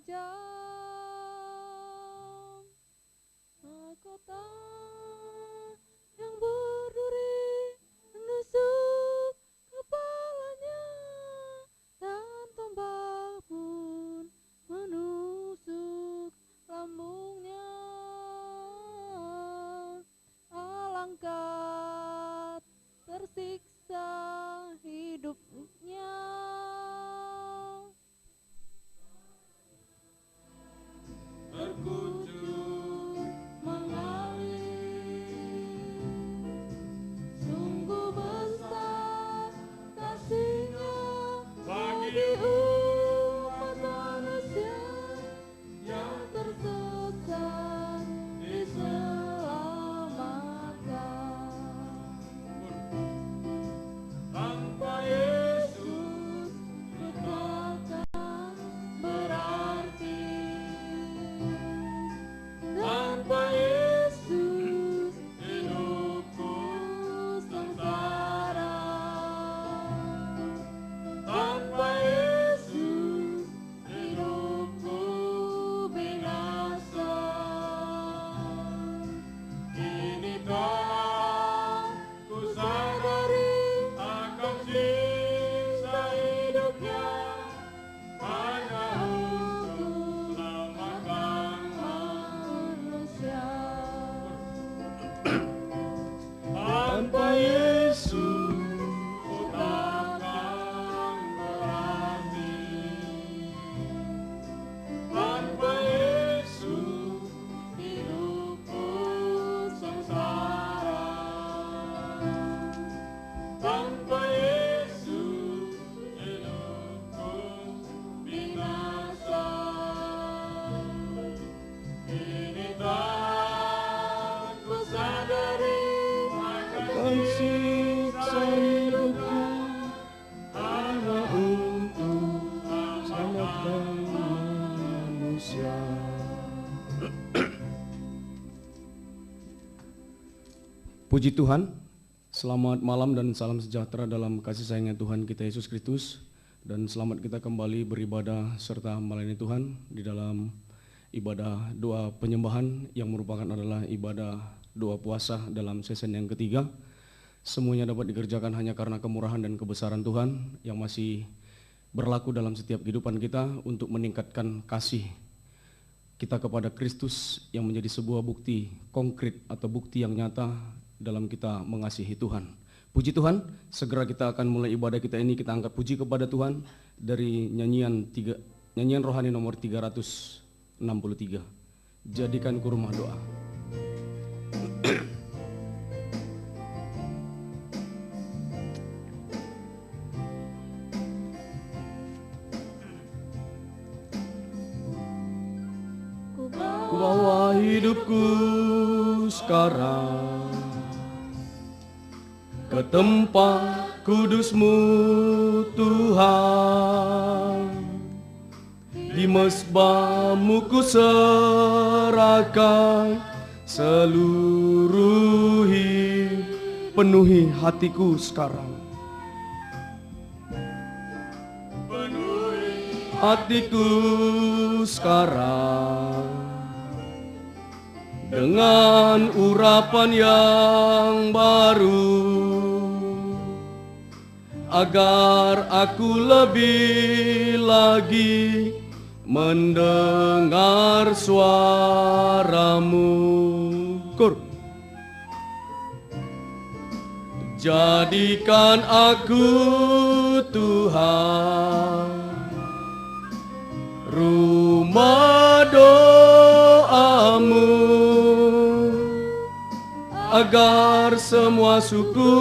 tajam, mahkota yang berduri menusuk kepalanya, dan tombak pun menusuk lambungnya. Alangkah tersiksa hidupnya. Terkucur mengalir, sungguh besar kasihnya bagi umat manusia yang tersesat diselamatkan. Tanpa Yesus ku takkan berarti. Tanpa Yesus hidupku sengsara. Tanpa Yesus hidupku binasa. Kini telah ku sadari akan sisa hidupnya hanya untuk selamatkan manusia. Tanpa Yesus ku takkan berarti. Tanpa Yesus hidupku sengsara. Tanpa Yesus hidupku binasa. Kini tak ku sadari akan siksa hidupku hanya untuk selamatkan manusia. Puji Tuhan, selamat malam dan salam sejahtera dalam kasih sayangnya Tuhan kita Yesus Kristus. Dan selamat kita kembali beribadah serta melayani Tuhan di dalam ibadah doa penyembahan yang merupakan adalah ibadah doa puasa dalam season yang ketiga. Semuanya dapat dikerjakan hanya karena kemurahan dan kebesaran Tuhan yang masih berlaku dalam setiap kehidupan kita untuk meningkatkan kasih kita kepada Kristus yang menjadi sebuah bukti konkret atau bukti yang nyata dalam kita mengasihi Tuhan. Puji Tuhan, segera kita akan mulai ibadah kita ini. Kita angkat puji kepada Tuhan dari nyanyian rohani nomor 363. Jadikan ku rumah doa. Ku bawa hidupku sekarang ke tempat kudus-Mu Tuhan. Di mesbah-Mu ku serahkan seluruh hidup. Penuhi hatiku sekarang. Penuhi hatiku sekarang dengan urapan yang baru, agar aku lebih lagi mendengar suara-Mu. Kur. Jadikan aku Tuhan rumah doa-Mu, agar semua suku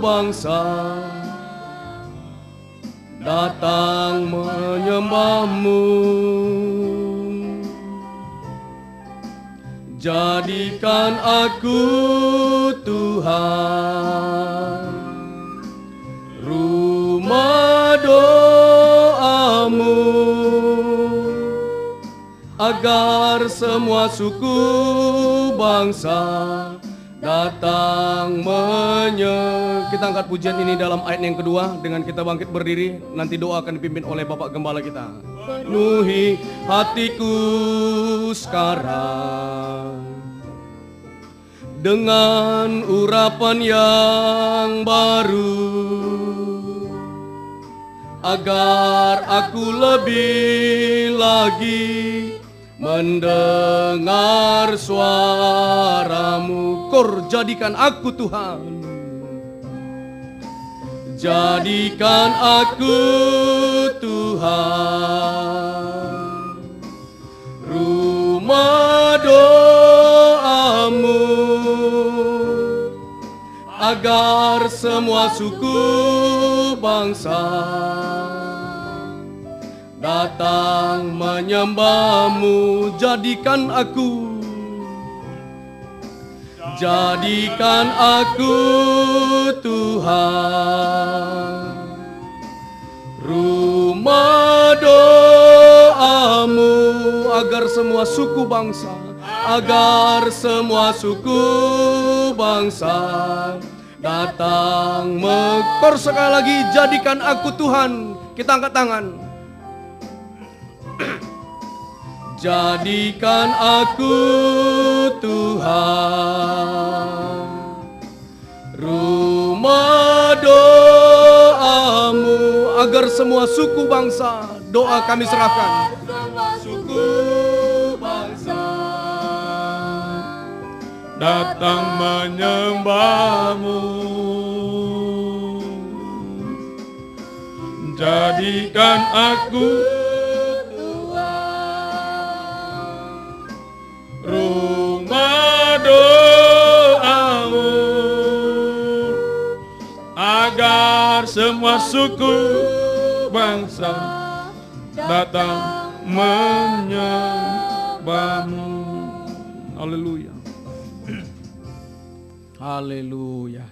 bangsa datang menyembah-Mu. Jadikan aku Tuhan rumah doa-Mu, agar semua suku bangsa datang kita angkat pujian ini dalam ayat yang kedua dengan kita bangkit berdiri. Nanti doa akan dipimpin oleh Bapak Gembala kita. Penuhi hatiku sekarang dengan urapan yang baru, agar aku lebih lagi mendengar suaramu. Kor, jadikan aku Tuhan, jadikan aku Tuhan, rumah doamu, agar semua suku bangsa datang menyembahmu. Jadikan aku Tuhan, rumah doamu, agar semua suku bangsa, datang mekor. Sekali lagi, jadikan aku Tuhan. Kita angkat tangan. Jadikan aku Tuhan, rumah doamu, agar semua suku bangsa, doa kami serahkan. Suku bangsa datang menyembahmu. Jadikan aku rumah doamu, agar semua suku bangsa datang menyembahmu. Haleluya. Haleluya.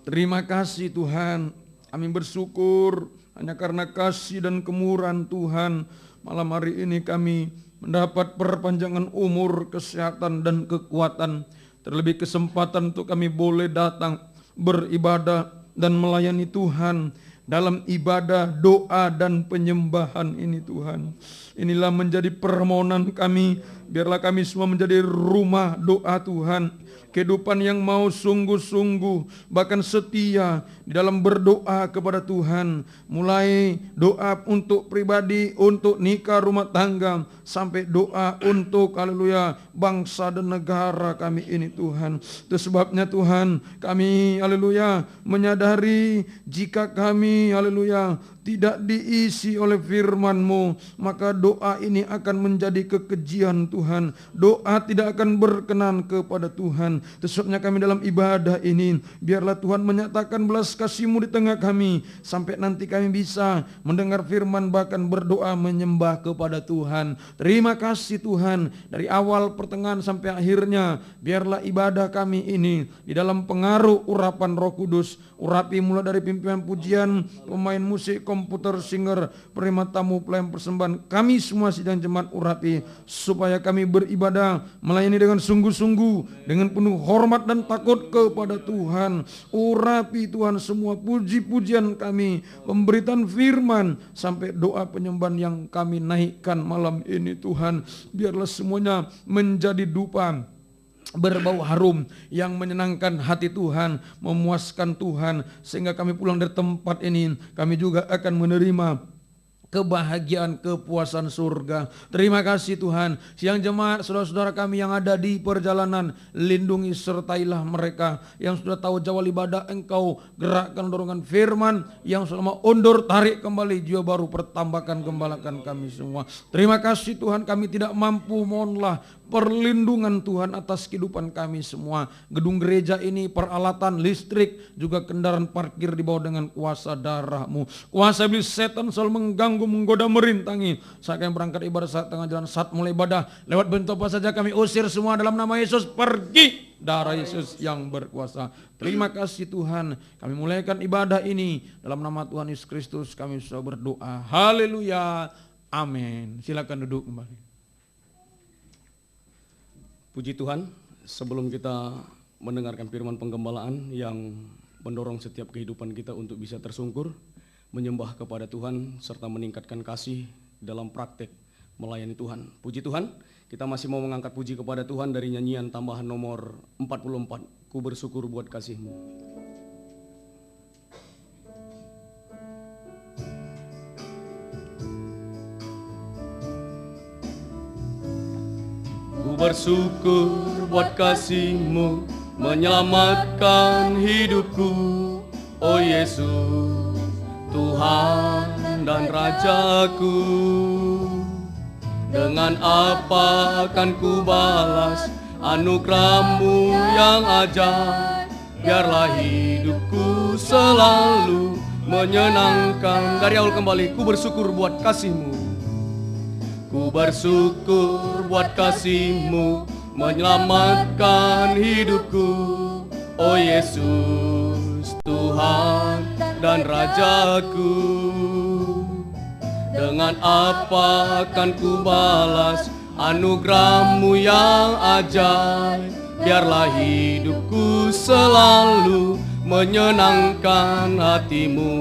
Terima kasih Tuhan. Kami bersyukur hanya karena kasih dan kemurahan Tuhan. Malam hari ini kami mendapat perpanjangan umur, kesehatan dan kekuatan. Terlebih kesempatan untuk kami boleh datang beribadah dan melayani Tuhan dalam ibadah, doa dan penyembahan ini Tuhan. Inilah menjadi permohonan kami, biarlah kami semua menjadi rumah doa Tuhan. Kehidupan yang mau sungguh-sungguh, bahkan setia di dalam berdoa kepada Tuhan. Mulai doa untuk pribadi, untuk nikah, rumah tangga, sampai doa untuk haleluya bangsa dan negara kami ini Tuhan. Itu sebabnya Tuhan, kami haleluya menyadari jika kami haleluya tidak diisi oleh firman-Mu, maka doa ini akan menjadi kekejian Tuhan. Doa tidak akan berkenan kepada Tuhan. Sebabnya kami dalam ibadah ini, biarlah Tuhan menyatakan belas kasih-Mu di tengah kami, sampai nanti kami bisa mendengar firman, bahkan berdoa menyembah kepada Tuhan. Terima kasih Tuhan, dari awal, pertengahan sampai akhirnya, biarlah ibadah kami ini di dalam pengaruh urapan Roh Kudus. Urapi mulai dari pimpinan pujian, pemain musik, komputer, singer, penerima tamu, pelayan persembahan, kami semua sidang jemaat urapi, supaya kami beribadah, melayani dengan sungguh-sungguh, dengan penuh hormat dan takut kepada Tuhan. Urapi Tuhan semua puji-pujian kami, pemberitaan firman, sampai doa penyembahan yang kami naikkan malam ini Tuhan. Biarlah semuanya menjadi dupa, berbau harum yang menyenangkan hati Tuhan, memuaskan Tuhan, sehingga kami pulang dari tempat ini, kami juga akan menerima kebahagiaan, kepuasan surga. Terima kasih Tuhan. Siang jemaat, saudara-saudara kami yang ada di perjalanan, lindungi sertailah mereka. Yang sudah tahu jawab ibadah, Engkau gerakkan dorongan firman. Yang selama undur, tarik kembali jiwa baru, pertambahkan, gembalakan kami semua. Terima kasih Tuhan, kami tidak mampu, mohonlah perlindungan Tuhan atas kehidupan kami semua. Gedung gereja ini, peralatan, listrik, juga kendaraan parkir di bawah dengan kuasa darah-Mu. Kuasa iblis setan selalu mengganggu, menggoda, merintangi. Saat kami berangkat ibadah, saat tengah jalan, saat mulai ibadah, lewat bentuk apa saja kami usir semua dalam nama Yesus. Pergi, darah Yesus yang berkuasa. Terima kasih Tuhan, kami mulaikan ibadah ini dalam nama Tuhan Yesus Kristus. Kami sudah berdoa. Haleluya, amin. Silakan duduk kembali. Puji Tuhan, sebelum kita mendengarkan firman penggembalaan yang mendorong setiap kehidupan kita untuk bisa tersungkur, menyembah kepada Tuhan, serta meningkatkan kasih dalam praktek melayani Tuhan. Puji Tuhan, kita masih mau mengangkat puji kepada Tuhan dari nyanyian tambahan nomor 44, Ku bersyukur buat kasih-Mu. Ku bersyukur buat kasih-Mu, menyelamatkan hidupku, oh Yesus, Tuhan dan Rajaku. Dengan apa akan ku balas anugerah-Mu yang ajaib? Biarlah hidupku selalu menyenangkan. Dari awal kembali, ku bersyukur buat kasih-Mu. Ku bersyukur buat kasih-Mu, menyelamatkan hidupku, oh Yesus, Tuhan dan Rajaku. Dengan apa akan ku balas anugerah-Mu yang ajaib? Biarlah hidupku selalu menyenangkan hati-Mu.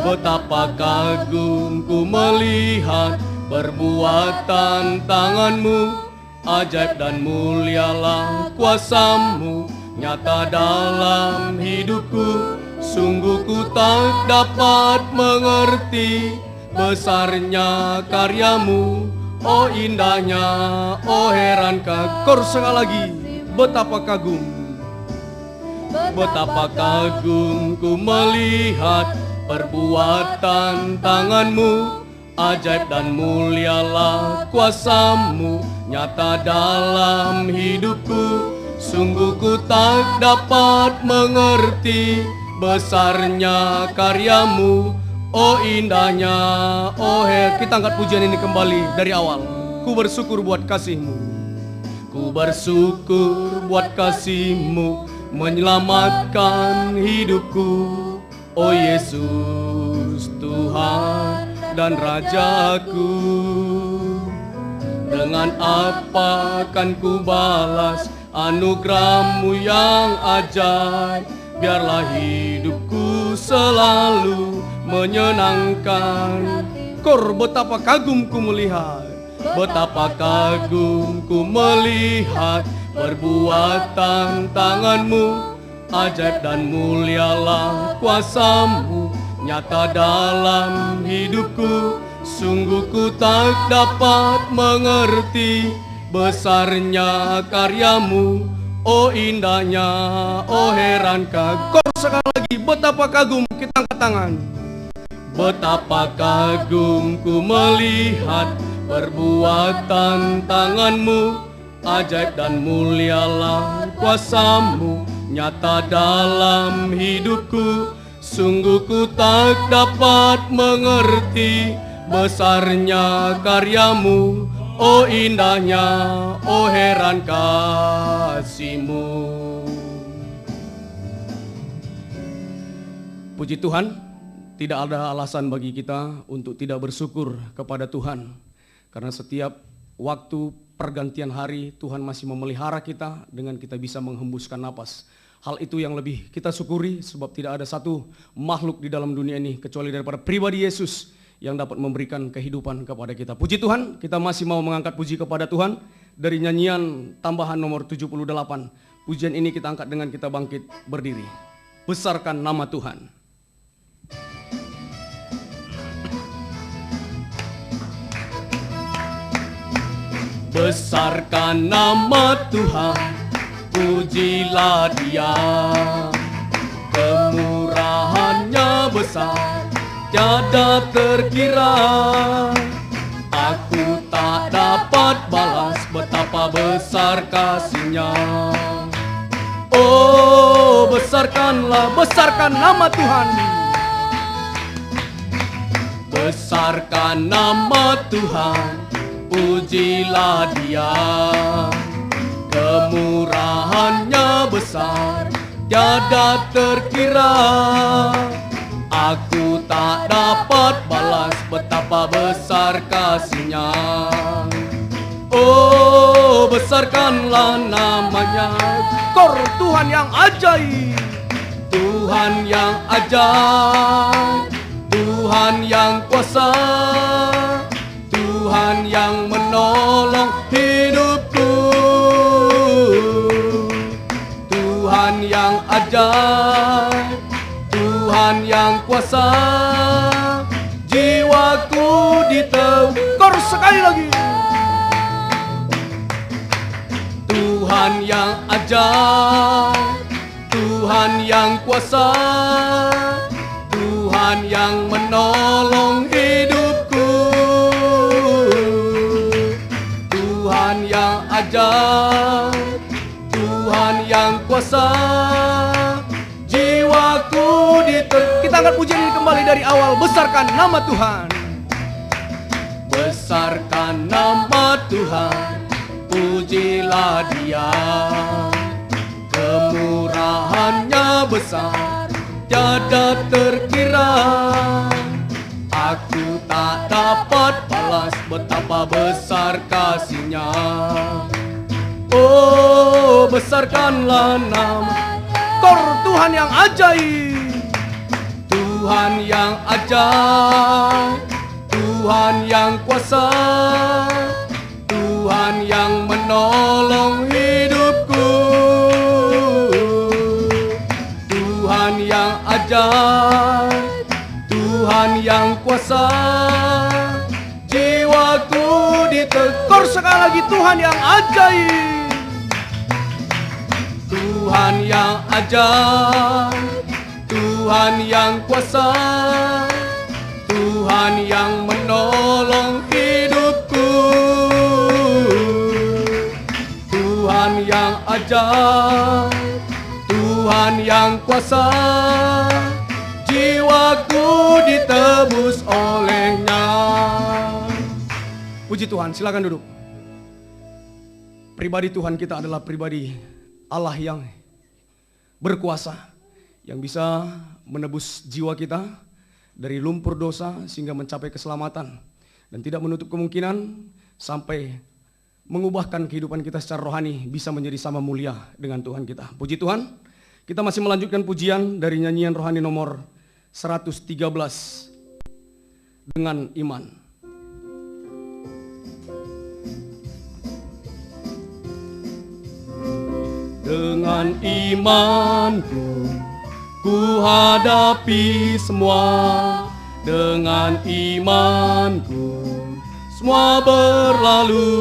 Betapa kagum ku melihat perbuatan tangan-Mu, ajaib dan mulialah kuasa-Mu nyata dalam hidupku. Sungguh ku tak dapat mengerti besarnya karya-Mu, oh indahnya, oh herankah. Kor sekali lagi, betapa kagum, betapa kagum ku melihat perbuatan tangan-Mu, ajaib dan mulialah kuasa-Mu nyata dalam hidupku. Sungguh ku tak dapat mengerti besarnya karya-Mu, oh indahnya, oh kita angkat pujian ini kembali dari awal. Ku bersyukur buat kasih-Mu, ku bersyukur buat kasih-Mu, menyelamatkan hidupku, oh Yesus, Tuhan dan Rajaku. Dengan apa akan ku balas anugerah-Mu yang ajaib? Biarlah hidupku selalu menyenangkan. Kor, betapa kagum ku melihat, betapa kagum ku melihat perbuatan tangan-Mu, ajaib dan mulialah kuasa-Mu nyata dalam hidupku. Sungguh ku tak dapat mengerti besarnya karya-Mu, oh indahnya, oh herankah. Kor sekali lagi, betapa kagum. Kita angkat tangan. Betapa kagum ku melihat perbuatan tangan-Mu, ajaib dan mulialah kuasa-Mu nyata dalam hidupku. Sungguh ku tak dapat mengerti besarnya karya-Mu, oh indahnya, oh heran kasih-Mu. Puji Tuhan, tidak ada alasan bagi kita untuk tidak bersyukur kepada Tuhan. Karena setiap waktu pergantian hari, Tuhan masih memelihara kita dengan kita bisa menghembuskan napas. Hal itu yang lebih kita syukuri, sebab tidak ada satu makhluk di dalam dunia ini kecuali daripada pribadi Yesus yang dapat memberikan kehidupan kepada kita. Puji Tuhan, kita masih mau mengangkat puji kepada Tuhan dari nyanyian tambahan nomor 78. Pujian ini kita angkat dengan kita bangkit berdiri. Besarkan nama Tuhan. Besarkan nama Tuhan, pujilah Dia. Kemurahannya besar, tiada terkira. Aku tak dapat balas betapa besar kasih-Nya. Oh, besarkanlah, besarkan nama Tuhan. Besarkan nama Tuhan, pujilah Dia. Kemurahannya besar, tiada terkira. Aku tak dapat balas betapa besar kasih-Nya. Oh, besarkanlah namanya. Kor Tuhan yang ajaib, Tuhan yang ajaib, Tuhan yang kuasa, Tuhan yang menolong hidupku. Tuhan yang ajaib, Tuhan yang kuasa, jiwaku ditekor sekali lagi. Tuhan yang ajaib, Tuhan yang kuasa, Tuhan yang menolong hidupku. Tuhan yang ajaib, Tuhan yang kuasa, jiwaku kita angkat pujian ini kembali dari awal. Besarkan nama Tuhan, besarkan nama Tuhan, pujilah Dia. Kemurahannya besar, tiada terkira. Aku tak dapat balas betapa besar kasih-Nya. Oh, besarkanlah nama Kor Tuhan yang ajaib, Tuhan yang ajaib, Tuhan yang kuasa, Tuhan yang menolong hidupku. Tuhan yang ajaib, Tuhan yang kuasa, jiwaku ditekor sekali lagi. Tuhan yang ajaib, Tuhan yang ajaib, Tuhan yang kuasa, Tuhan yang menolong hidupku. Tuhan yang ajaib, Tuhan yang kuasa, jiwaku ditebus oleh-Nya. Puji Tuhan, silakan duduk. Pribadi Tuhan kita adalah pribadi Allah yang berkuasa, yang bisa menebus jiwa kita dari lumpur dosa sehingga mencapai keselamatan, dan tidak menutup kemungkinan sampai mengubahkan kehidupan kita secara rohani bisa menjadi sama mulia dengan Tuhan kita. Puji Tuhan, kita masih melanjutkan pujian dari nyanyian rohani nomor 113, dengan iman. Dengan imanku ku hadapi semua, dengan imanku semua berlalu.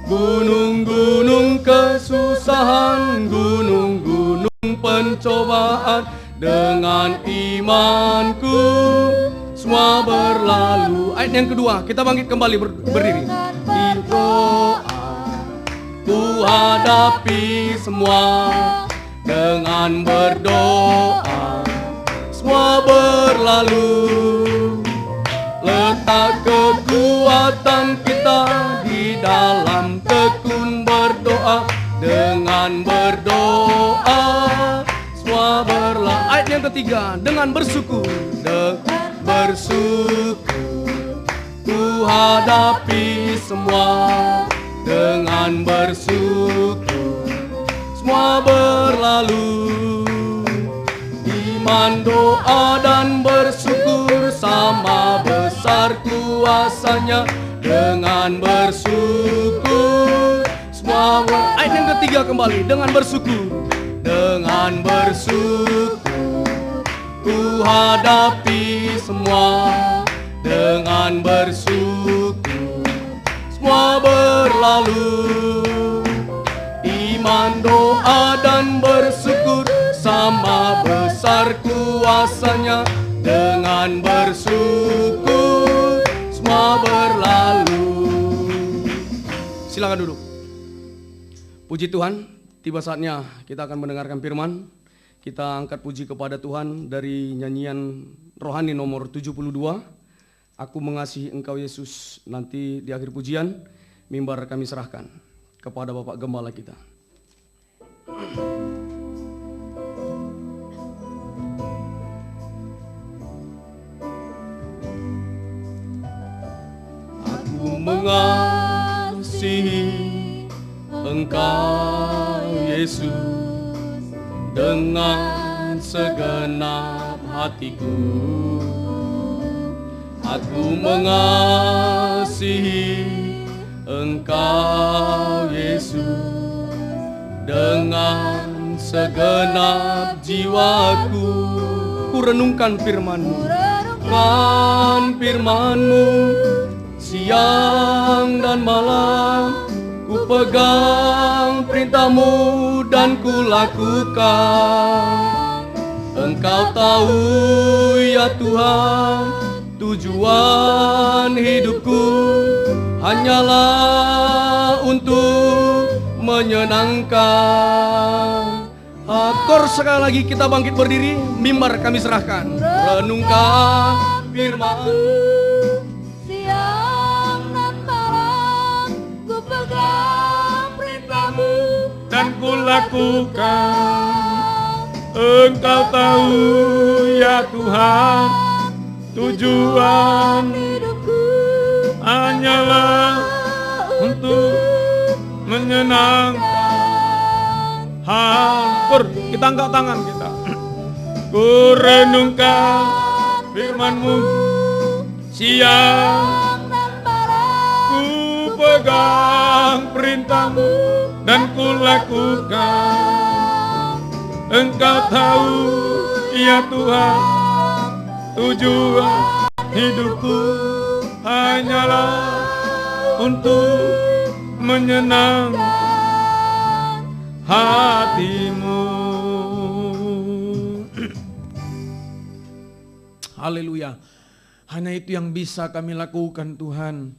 Gunung-gunung kesusahan, gunung-gunung pencobaan, dengan imanku semua berlalu. Ayat yang kedua, kita bangkit kembali berdiri. Di doa ku hadapi semua, dengan berdoa semua berlalu. Letak kekuatan kita di dalam tekun berdoa, dengan berdoa semua berlalu. Ayat yang ketiga, dengan bersyukur, bersyukur ku hadapi semua, dengan bersyukur semua berlalu. Iman, doa dan bersyukur sama besar kuasanya, dengan bersyukur semua ayat yang ketiga kembali, dengan bersyukur, dengan bersyukur ku hadapi semua, dengan bersyukur semua berlalu. Iman, doa dan bersyukur sama besar kuasanya, dengan bersyukur semua berlalu. Silakan duduk. Puji Tuhan, tiba saatnya kita akan mendengarkan firman. Kita angkat puji kepada Tuhan dari nyanyian rohani nomor 72. Aku mengasihi Engkau Yesus. Nanti di akhir pujian, mimbar kami serahkan kepada Bapak Gembala kita. Aku mengasihi Engkau Yesus dengan segenap hatiku. Aku mengasihi Engkau Yesus dengan segenap jiwaku. Ku renungkan firman-Mu, renungkan firman-Mu siang dan malam. Ku pegang perintah-Mu dan ku lakukan. Engkau tahu ya Tuhan, tujuan hidupku hanyalah untuk menyenangkan. Akor sekali lagi kita bangkit berdiri, mimbar kami serahkan. Renungkan firman siang dan malam, ku pegang perintah-Mu dan ku lakukan. Engkau tahu ya Tuhan, tujuan hidupku hanyalah untuk menyenangkan. Hampir kita angkat tangan kita. Ku renungkan firman-Mu siang dan malam, ku pegang perintah-Mu dan ku lakukan. Engkau tahu ya Tuhan, tujuan hidupku hanyalah untuk menyenangkan hati-Mu. Haleluya. Hanya itu yang bisa kami lakukan Tuhan.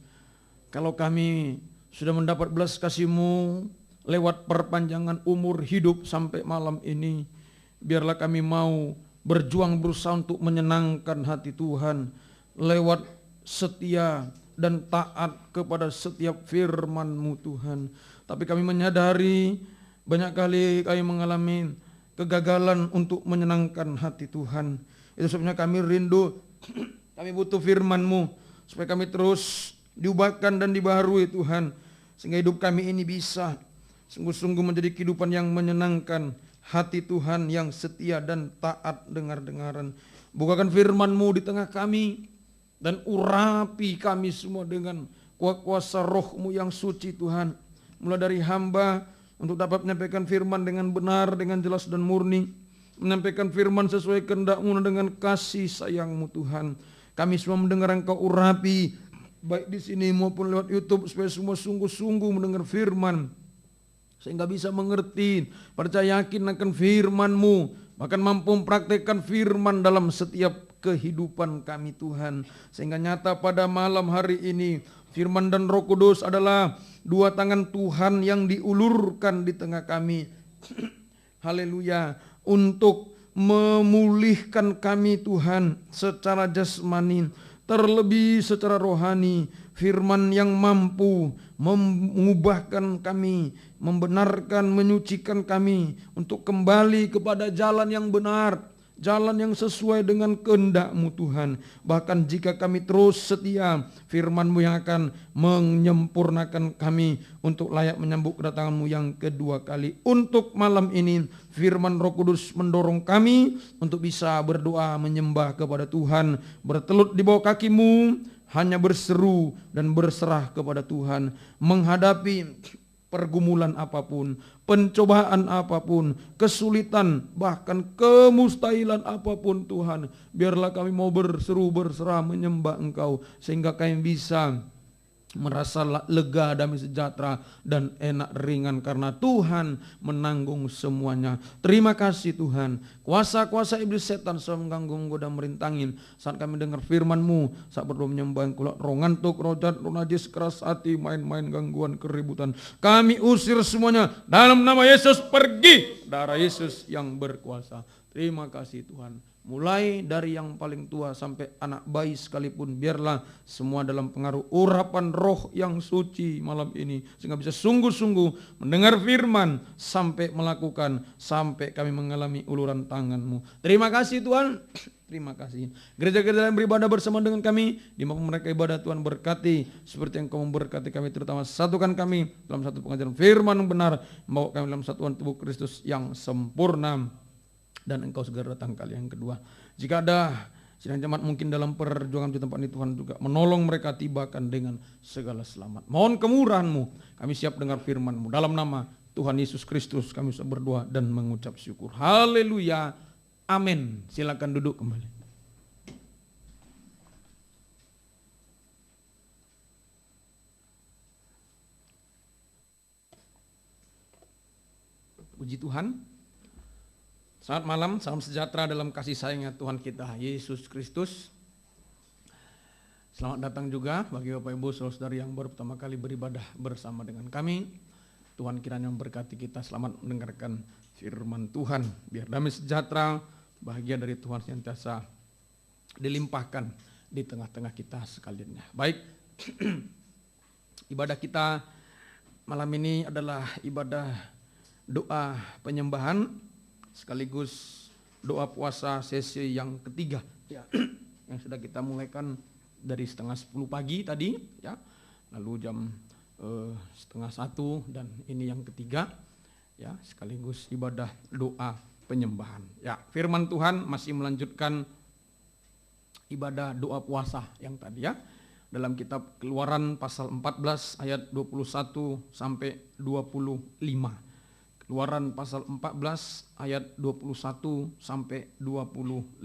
Kalau kami sudah mendapat belas kasih-Mu lewat perpanjangan umur hidup sampai malam ini, biarlah kami mau berjuang berusaha untuk menyenangkan hati Tuhan lewat setia dan taat kepada setiap firman-Mu Tuhan. Tapi kami menyadari banyak kali kami mengalami kegagalan untuk menyenangkan hati Tuhan. Itu sebabnya kami rindu, kami butuh firman-Mu supaya kami terus diubahkan dan dibaharui Tuhan, sehingga hidup kami ini bisa sungguh-sungguh menjadi kehidupan yang menyenangkan hati Tuhan, yang setia dan taat dengar-dengaran. Bukakan firman-Mu di tengah kami dan urapi kami semua dengan kuasa Roh-Mu yang suci Tuhan. Mulai dari hamba untuk dapat menyampaikan firman dengan benar, dengan jelas dan murni, menyampaikan firman sesuai kehendak-Mu dengan kasih sayang-Mu Tuhan. Kami semua mendengar Engkau urapi, baik di sini maupun lewat YouTube, supaya semua sungguh-sungguh mendengar firman, sehingga bisa mengerti, percaya yakin akan firman-Mu, bahkan mampu mempraktekkan firman dalam setiap kehidupan kami Tuhan. Sehingga nyata pada malam hari ini, firman dan Roh Kudus adalah dua tangan Tuhan yang diulurkan di tengah kami. Haleluya. Untuk memulihkan kami Tuhan secara jasmani, terlebih secara rohani. Firman yang mampu mengubahkan kami, membenarkan, menyucikan kami untuk kembali kepada jalan yang benar, jalan yang sesuai dengan kehendak-Mu Tuhan. Bahkan jika kami terus setia, firman-Mu yang akan menyempurnakan kami untuk layak menyambut kedatangan-Mu yang kedua kali. Untuk malam ini, firman Roh Kudus mendorong kami untuk bisa berdoa menyembah kepada Tuhan, bertelut di bawah kaki-Mu, hanya berseru dan berserah kepada Tuhan, menghadapi pergumulan apapun, pencobaan apapun, kesulitan, bahkan kemustahilan apapun Tuhan. Biarlah kami mau berseru, berserah, menyembah Engkau, sehingga kami bisa merasa lega, damai sejahtera, dan enak ringan karena Tuhan menanggung semuanya. Terima kasih Tuhan. Kuasa-kuasa iblis setan selalu mengganggu, menggoda, merintangin saat kami dengar firman-Mu, saat berdoa menyembah Engkau. Roh ngantuk, roh jahat, roh najis, keras hati, main-main, gangguan, keributan, kami usir semuanya dalam nama Yesus. Pergi, darah Yesus yang berkuasa. Terima kasih Tuhan. Mulai dari yang paling tua sampai anak bayi sekalipun, biarlah semua dalam pengaruh urapan roh yang suci malam ini, sehingga bisa sungguh-sungguh mendengar firman sampai melakukan, sampai kami mengalami uluran tangan-Mu. Terima kasih Tuhan. Terima kasih. Gereja-gereja yang beribadah bersama dengan kami, di mana mereka ibadah Tuhan berkati, seperti yang Kau memberkati kami, terutama satukan kami dalam satu pengajaran firman yang benar, membawa kami dalam satuan tubuh Kristus yang sempurna. Dan Engkau segera datang kali yang kedua. Jika ada sidang jemaat mungkin dalam perjuangan di tempat ini, Tuhan juga menolong mereka tibakan dengan segala selamat. Mohon kemurahan-Mu, kami siap dengar firman-Mu. Dalam nama Tuhan Yesus Kristus kami berdoa dan mengucap syukur. Haleluya. Amin. Silakan duduk kembali. Puji Tuhan. Selamat malam, salam sejahtera dalam kasih sayangnya Tuhan kita Yesus Kristus. Selamat datang juga bagi Bapak Ibu saudara-saudari yang baru pertama kali beribadah bersama dengan kami. Tuhan kiranya memberkati kita, selamat mendengarkan firman Tuhan. Biar damai sejahtera, bahagia dari Tuhan senantiasa dilimpahkan di tengah-tengah kita sekaliannya. Baik, ibadah kita malam ini adalah ibadah doa penyembahan sekaligus doa puasa sesi yang ketiga ya, yang sudah kita mulaikan dari 9:30 pagi tadi ya, lalu jam 12:30 dan ini yang ketiga ya, sekaligus ibadah doa penyembahan ya. Firman Tuhan masih melanjutkan ibadah doa puasa yang tadi ya, dalam kitab Keluaran pasal 14 ayat 21 sampai 25. Keluaran pasal 14 ayat 21 sampai 25.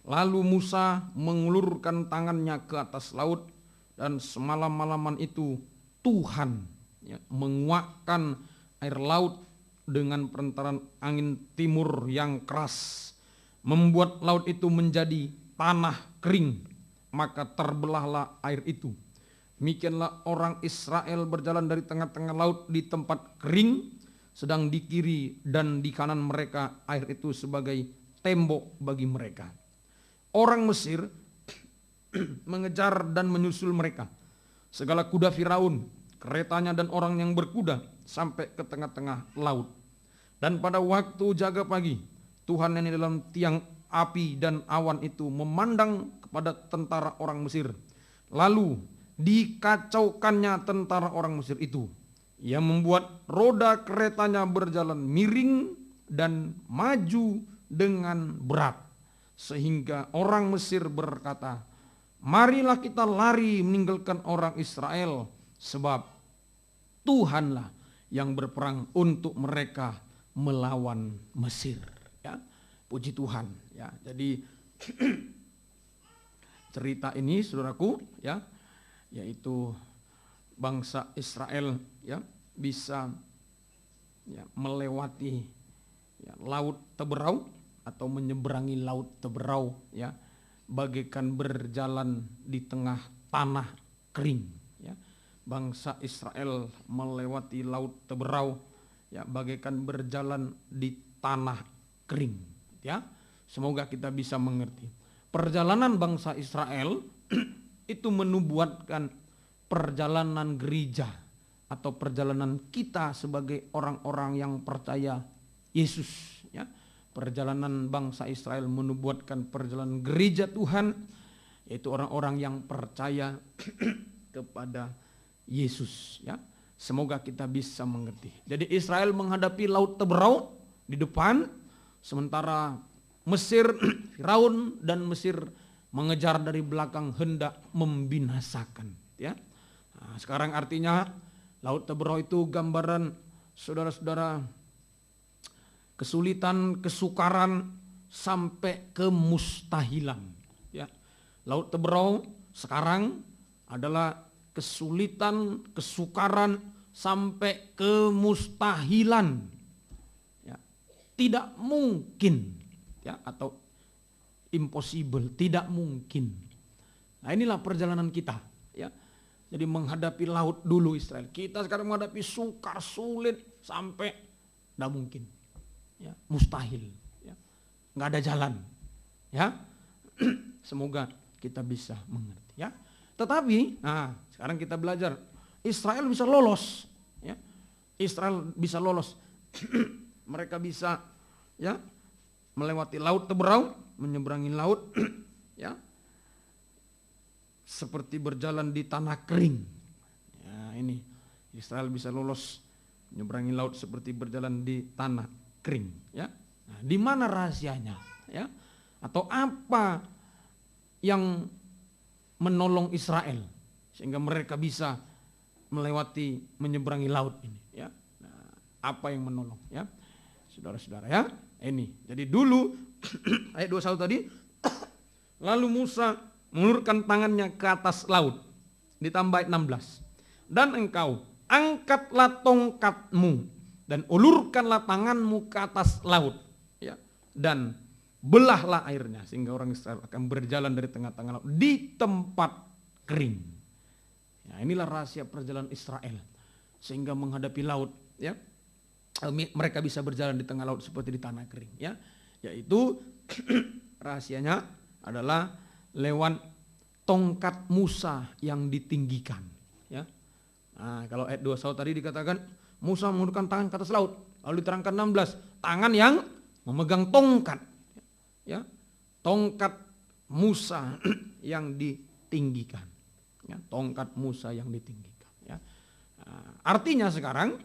Lalu Musa mengulurkan tangannya ke atas laut, dan semalam-malaman itu Tuhan ya, menguakkan air laut dengan perantaran angin timur yang keras, membuat laut itu menjadi tanah kering, maka terbelahlah air itu. Demikianlah orang Israel berjalan dari tengah-tengah laut di tempat kering, sedang di kiri dan di kanan mereka air itu sebagai tembok bagi mereka. Orang Mesir mengejar dan menyusul mereka. Segala kuda Firaun, keretanya dan orang yang berkuda sampai ke tengah-tengah laut. Dan pada waktu jaga pagi, Tuhan yang di dalam tiang api dan awan itu memandang kepada tentara orang Mesir. Lalu dikacaukannya tentara orang Mesir itu. Ia membuat roda keretanya berjalan miring dan maju dengan berat. Sehingga orang Mesir berkata, marilah kita lari meninggalkan orang Israel, sebab Tuhanlah yang berperang untuk mereka melawan Mesir. Ya, puji Tuhan. Ya, jadi cerita ini saudaraku ya, yaitu bangsa Israel ya bisa ya, melewati ya, laut Teberau atau menyeberangi laut Teberau ya, bagaikan berjalan di tengah tanah kering ya. Bangsa Israel melewati laut Teberau ya, bagaikan berjalan di tanah kering ya. Semoga kita bisa mengerti. Perjalanan bangsa Israel itu menubuatkan perjalanan gereja atau perjalanan kita sebagai orang-orang yang percaya Yesus ya. Perjalanan bangsa Israel menubuatkan perjalanan gereja Tuhan, yaitu orang-orang yang percaya kepada Yesus ya. Semoga kita bisa mengerti. Jadi Israel menghadapi laut Teberau di depan, sementara Mesir, Firaun dan Mesir mengejar dari belakang hendak membinasakan ya. Nah, sekarang artinya laut Teberau itu gambaran saudara-saudara kesulitan, kesukaran sampai kemustahilan ya. Laut Teberau sekarang adalah kesulitan, kesukaran sampai kemustahilan ya. Tidak mungkin ya, atau impossible, tidak mungkin. Nah, inilah perjalanan kita ya. Jadi menghadapi laut dulu Israel. Kita sekarang menghadapi sukar, sulit sampai tidak mungkin. Ya, mustahil. Ya. nggak ada jalan. Ya, semoga kita bisa mengerti. Ya, tetapi, nah sekarang kita belajar Israel bisa lolos. Ya, Israel bisa lolos. Mereka bisa ya melewati laut Teberau, menyeberangi laut, ya, seperti berjalan di tanah kering. Ya, ini Israel bisa lolos menyeberangi laut seperti berjalan di tanah kering. Ya, nah, di mana rahasianya? Ya, atau apa yang menolong Israel sehingga mereka bisa melewati menyeberangi laut ini? Ya, nah, apa yang menolong? Ya, saudara-saudara ya. Ini, jadi dulu ayat 21 tadi, lalu Musa mengulurkan tangannya ke atas laut, ditambah ayat 16. Dan engkau angkatlah tongkatmu dan ulurkanlah tanganmu ke atas laut, ya, dan belahlah airnya sehingga orang Israel akan berjalan dari tengah-tengah laut di tempat kering. Ya, inilah rahasia perjalanan Israel sehingga menghadapi laut, ya. Mereka bisa berjalan di tengah laut seperti di tanah kering, ya, yaitu rahasianya adalah lewat tongkat Musa yang ditinggikan, ya. Nah, kalau ayat 21 tadi dikatakan Musa mengulurkan tangan ke atas laut, lalu diterangkan 16 tangan yang memegang tongkat, ya, tongkat Musa yang ditinggikan, ya, tongkat Musa yang ditinggikan, ya. Nah, artinya sekarang,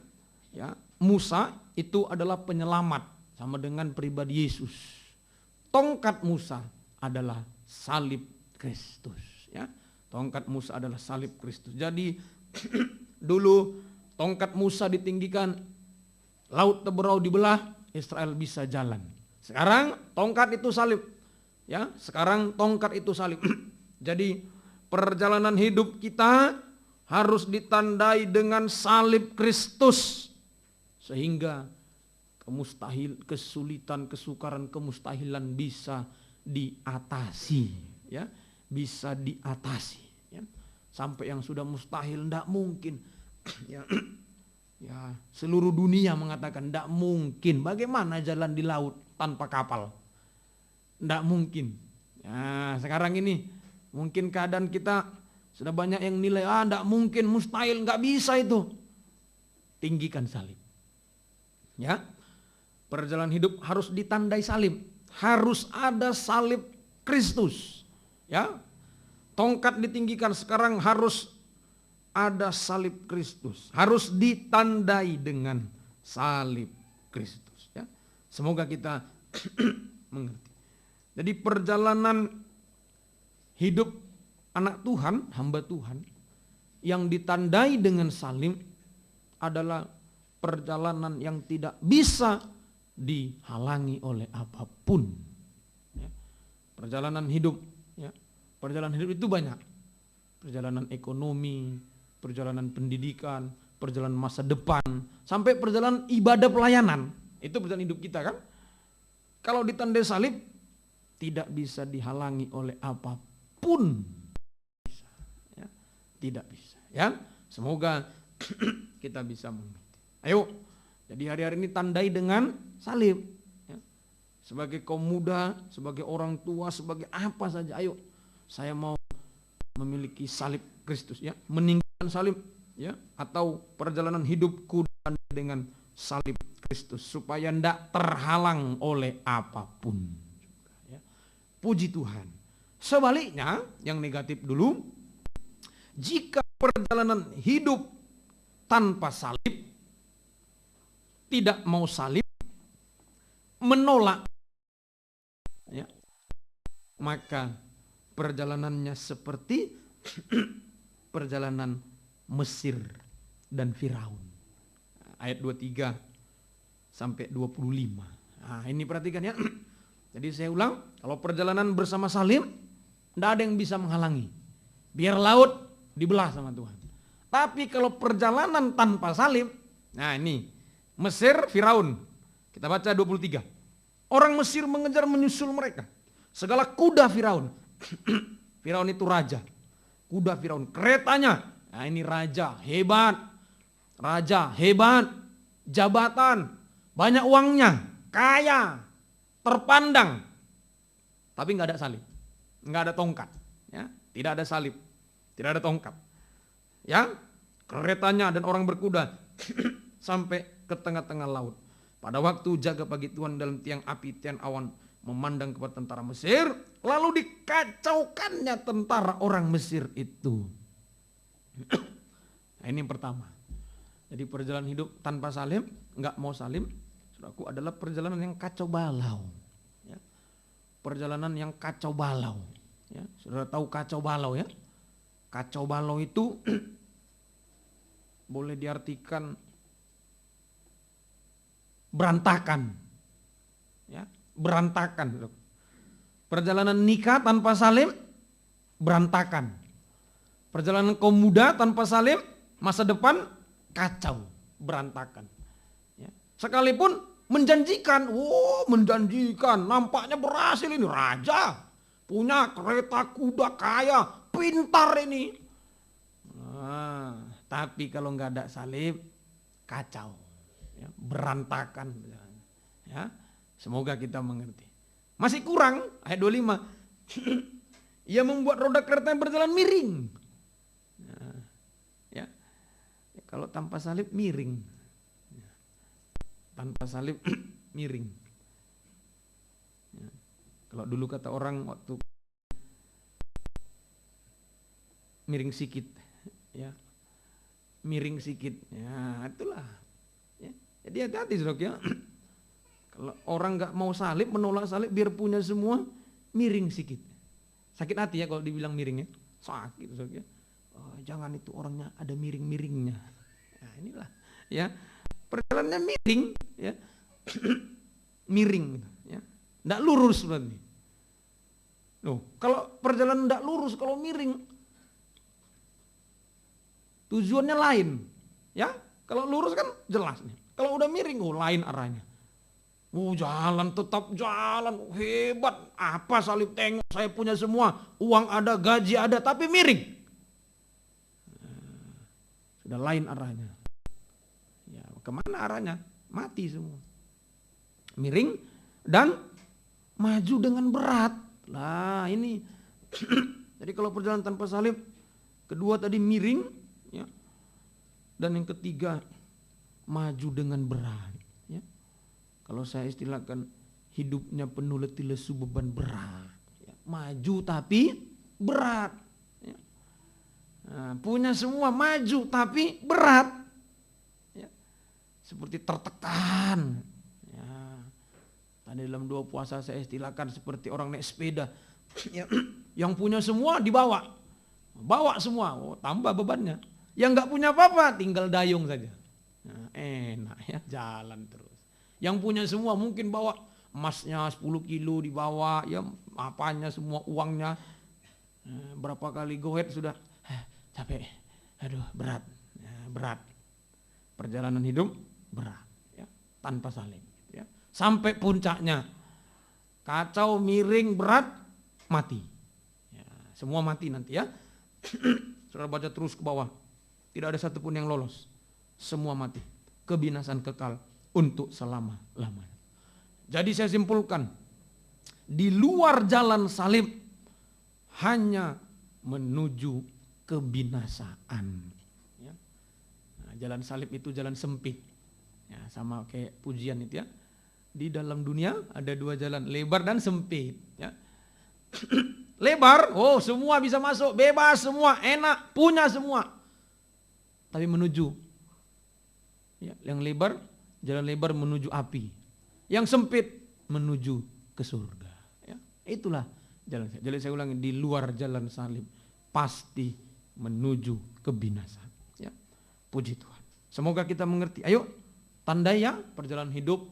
ya, Musa itu adalah penyelamat sama dengan pribadi Yesus. Tongkat Musa adalah salib Kristus, ya. Tongkat Musa adalah salib Kristus. Jadi dulu tongkat Musa ditinggikan, laut Teberau dibelah, Israel bisa jalan. Sekarang tongkat itu salib, ya. Sekarang tongkat itu salib. Jadi perjalanan hidup kita harus ditandai dengan salib Kristus. Sehingga kesulitan, kesukaran, kemustahilan bisa diatasi, ya, bisa diatasi, ya. Sampai yang sudah mustahil tidak mungkin, ya, ya, seluruh dunia mengatakan tidak mungkin. Bagaimana jalan di laut tanpa kapal? Tidak mungkin. Ya, sekarang ini mungkin keadaan kita sudah banyak yang nilai, tidak mungkin, mustahil, nggak bisa itu. Tinggikan salib. Ya, perjalanan hidup harus ditandai salib, harus ada salib Kristus, ya. Tongkat ditinggikan, sekarang harus ada salib Kristus, harus ditandai dengan salib Kristus, ya. Semoga kita mengerti. Jadi perjalanan hidup anak Tuhan, hamba Tuhan yang ditandai dengan salib adalah perjalanan yang tidak bisa dihalangi oleh apapun, ya. Perjalanan hidup, ya. Perjalanan hidup itu banyak. Perjalanan ekonomi, perjalanan pendidikan, perjalanan masa depan, sampai perjalanan ibadah pelayanan. Itu perjalanan hidup kita, kan? Kalau ditandai salib tidak bisa dihalangi oleh apapun, ya. Tidak bisa, ya. Semoga kita bisa mengerti. Ayo, jadi hari-hari ini tandai dengan salib, ya. Sebagai kaum muda, sebagai orang tua, sebagai apa saja, ayo, saya mau memiliki salib Kristus, ya, meninggalkan salib, ya, atau perjalanan hidupku dengan salib Kristus supaya tidak terhalang oleh apapun, ya. Puji Tuhan. Sebaliknya, yang negatif dulu, jika perjalanan hidup tanpa salib, tidak mau salib, menolak, ya, maka perjalanannya seperti perjalanan Mesir dan Firaun. Ayat 23 sampai 25. Nah, ini perhatikan, ya. Jadi saya ulang, kalau perjalanan bersama salib, tidak ada yang bisa menghalangi. Biar laut dibelah sama Tuhan. Tapi kalau perjalanan tanpa salib, nah ini Mesir, Firaun. Kita baca 23. Orang Mesir mengejar menyusul mereka. Segala kuda Firaun. Firaun itu raja. Kuda Firaun, keretanya. Nah ini raja, hebat. Raja, hebat. Jabatan, banyak uangnya, kaya. terpandang, tapi nggak ada salib, nggak ada tongkat, ya, tidak ada salib, tidak ada tongkat, ya, keretanya dan orang berkuda sampai ke tengah-tengah laut. Pada waktu jaga pagi Tuhan dalam tiang api, tiang awan memandang kepada tentara Mesir, lalu dikacaukannya tentara orang Mesir itu. Nah, ini yang pertama. Jadi perjalanan hidup tanpa salib, nggak mau salib, saudaraku, adalah perjalanan yang kacau balau. Ya. Perjalanan yang kacau balau. Ya. Saudara tahu kacau balau, ya? Kacau balau itu boleh diartikan berantakan, ya, berantakan. Perjalanan nikah tanpa salib berantakan. Perjalanan kaum muda tanpa salib, masa depan kacau, berantakan. Ya. Sekalipun menjanjikan, menjanjikan, nampaknya berhasil ini, raja, punya kereta kuda kaya, pintar ini. Nah, tapi kalau nggak ada salib, kacau. Ya, berantakan, ya, semoga kita mengerti. Masih kurang ayat 25. Ia membuat roda kereta yang berjalan miring. Nah, ya, kalau tanpa salib miring, ya, tanpa salib miring. Ya, kalau dulu kata orang waktu miring sikit, ya, miring sikit, ya itulah. Jadi hati-hati, saudara, ya. Kalau orang nggak mau salib, menolak salib, biar punya semua, miring sedikit. Sakit hati ya kalau dibilang miring, ya. Sakit, saudara, ya. Oh, jangan itu orangnya ada miring-miringnya. Nah, inilah, ya, perjalanannya miring, ya, miring, ya, nggak lurus berarti. Loh, kalau perjalanan nggak lurus, kalau miring, tujuannya lain, ya. Kalau lurus kan jelas nih. Kalau udah miring, lain arahnya. Jalan tetap jalan, hebat. Apa salib, tengok saya punya semua. Uang ada, gaji ada, tapi miring. Sudah lain arahnya. Ya, kemana arahnya? Mati semua. Miring dan maju dengan berat. Lah ini. Jadi kalau perjalanan tanpa salib, kedua tadi miring, ya. Dan yang ketiga, maju dengan berat, ya. Kalau saya istilahkan, hidupnya penuh letih lesu beban berat, ya. Maju tapi berat, ya. Nah, punya semua, maju tapi berat, ya. Seperti tertekan, ya. Tadi dalam 2 puasa saya istilahkan seperti orang naik sepeda, ya. Yang punya semua dibawa, bawa semua, tambah bebannya. Yang nggak punya apa-apa tinggal dayung saja. Nah, enak ya, jalan terus. Yang punya semua mungkin bawa emasnya 10 kilo dibawa, ya, apanya semua, uangnya. Berapa kali goet sudah capek, aduh berat, ya, berat. Perjalanan hidup berat, ya, tanpa salib, ya. Sampai puncaknya kacau, miring, berat, mati, ya, semua mati nanti, ya. Saudara baca terus ke bawah, tidak ada satupun yang lolos. Semua mati, kebinasan kekal untuk selama-lamanya. Jadi saya simpulkan, di luar jalan salib hanya menuju kebinasaan. Ya. Nah, jalan salib itu jalan sempit, ya, sama kayak pujian itu, ya. Di dalam dunia ada 2 jalan, lebar dan sempit. Ya. Lebar, semua bisa masuk, bebas semua, enak, punya semua. Tapi menuju, ya, yang lebar, jalan lebar menuju api. Yang sempit menuju ke surga. Ya, itulah jalan. Jadi saya ulangi, di luar jalan salib pasti menuju kebinasan. Ya, puji Tuhan. Semoga kita mengerti. Ayo, tandai ya perjalanan hidup,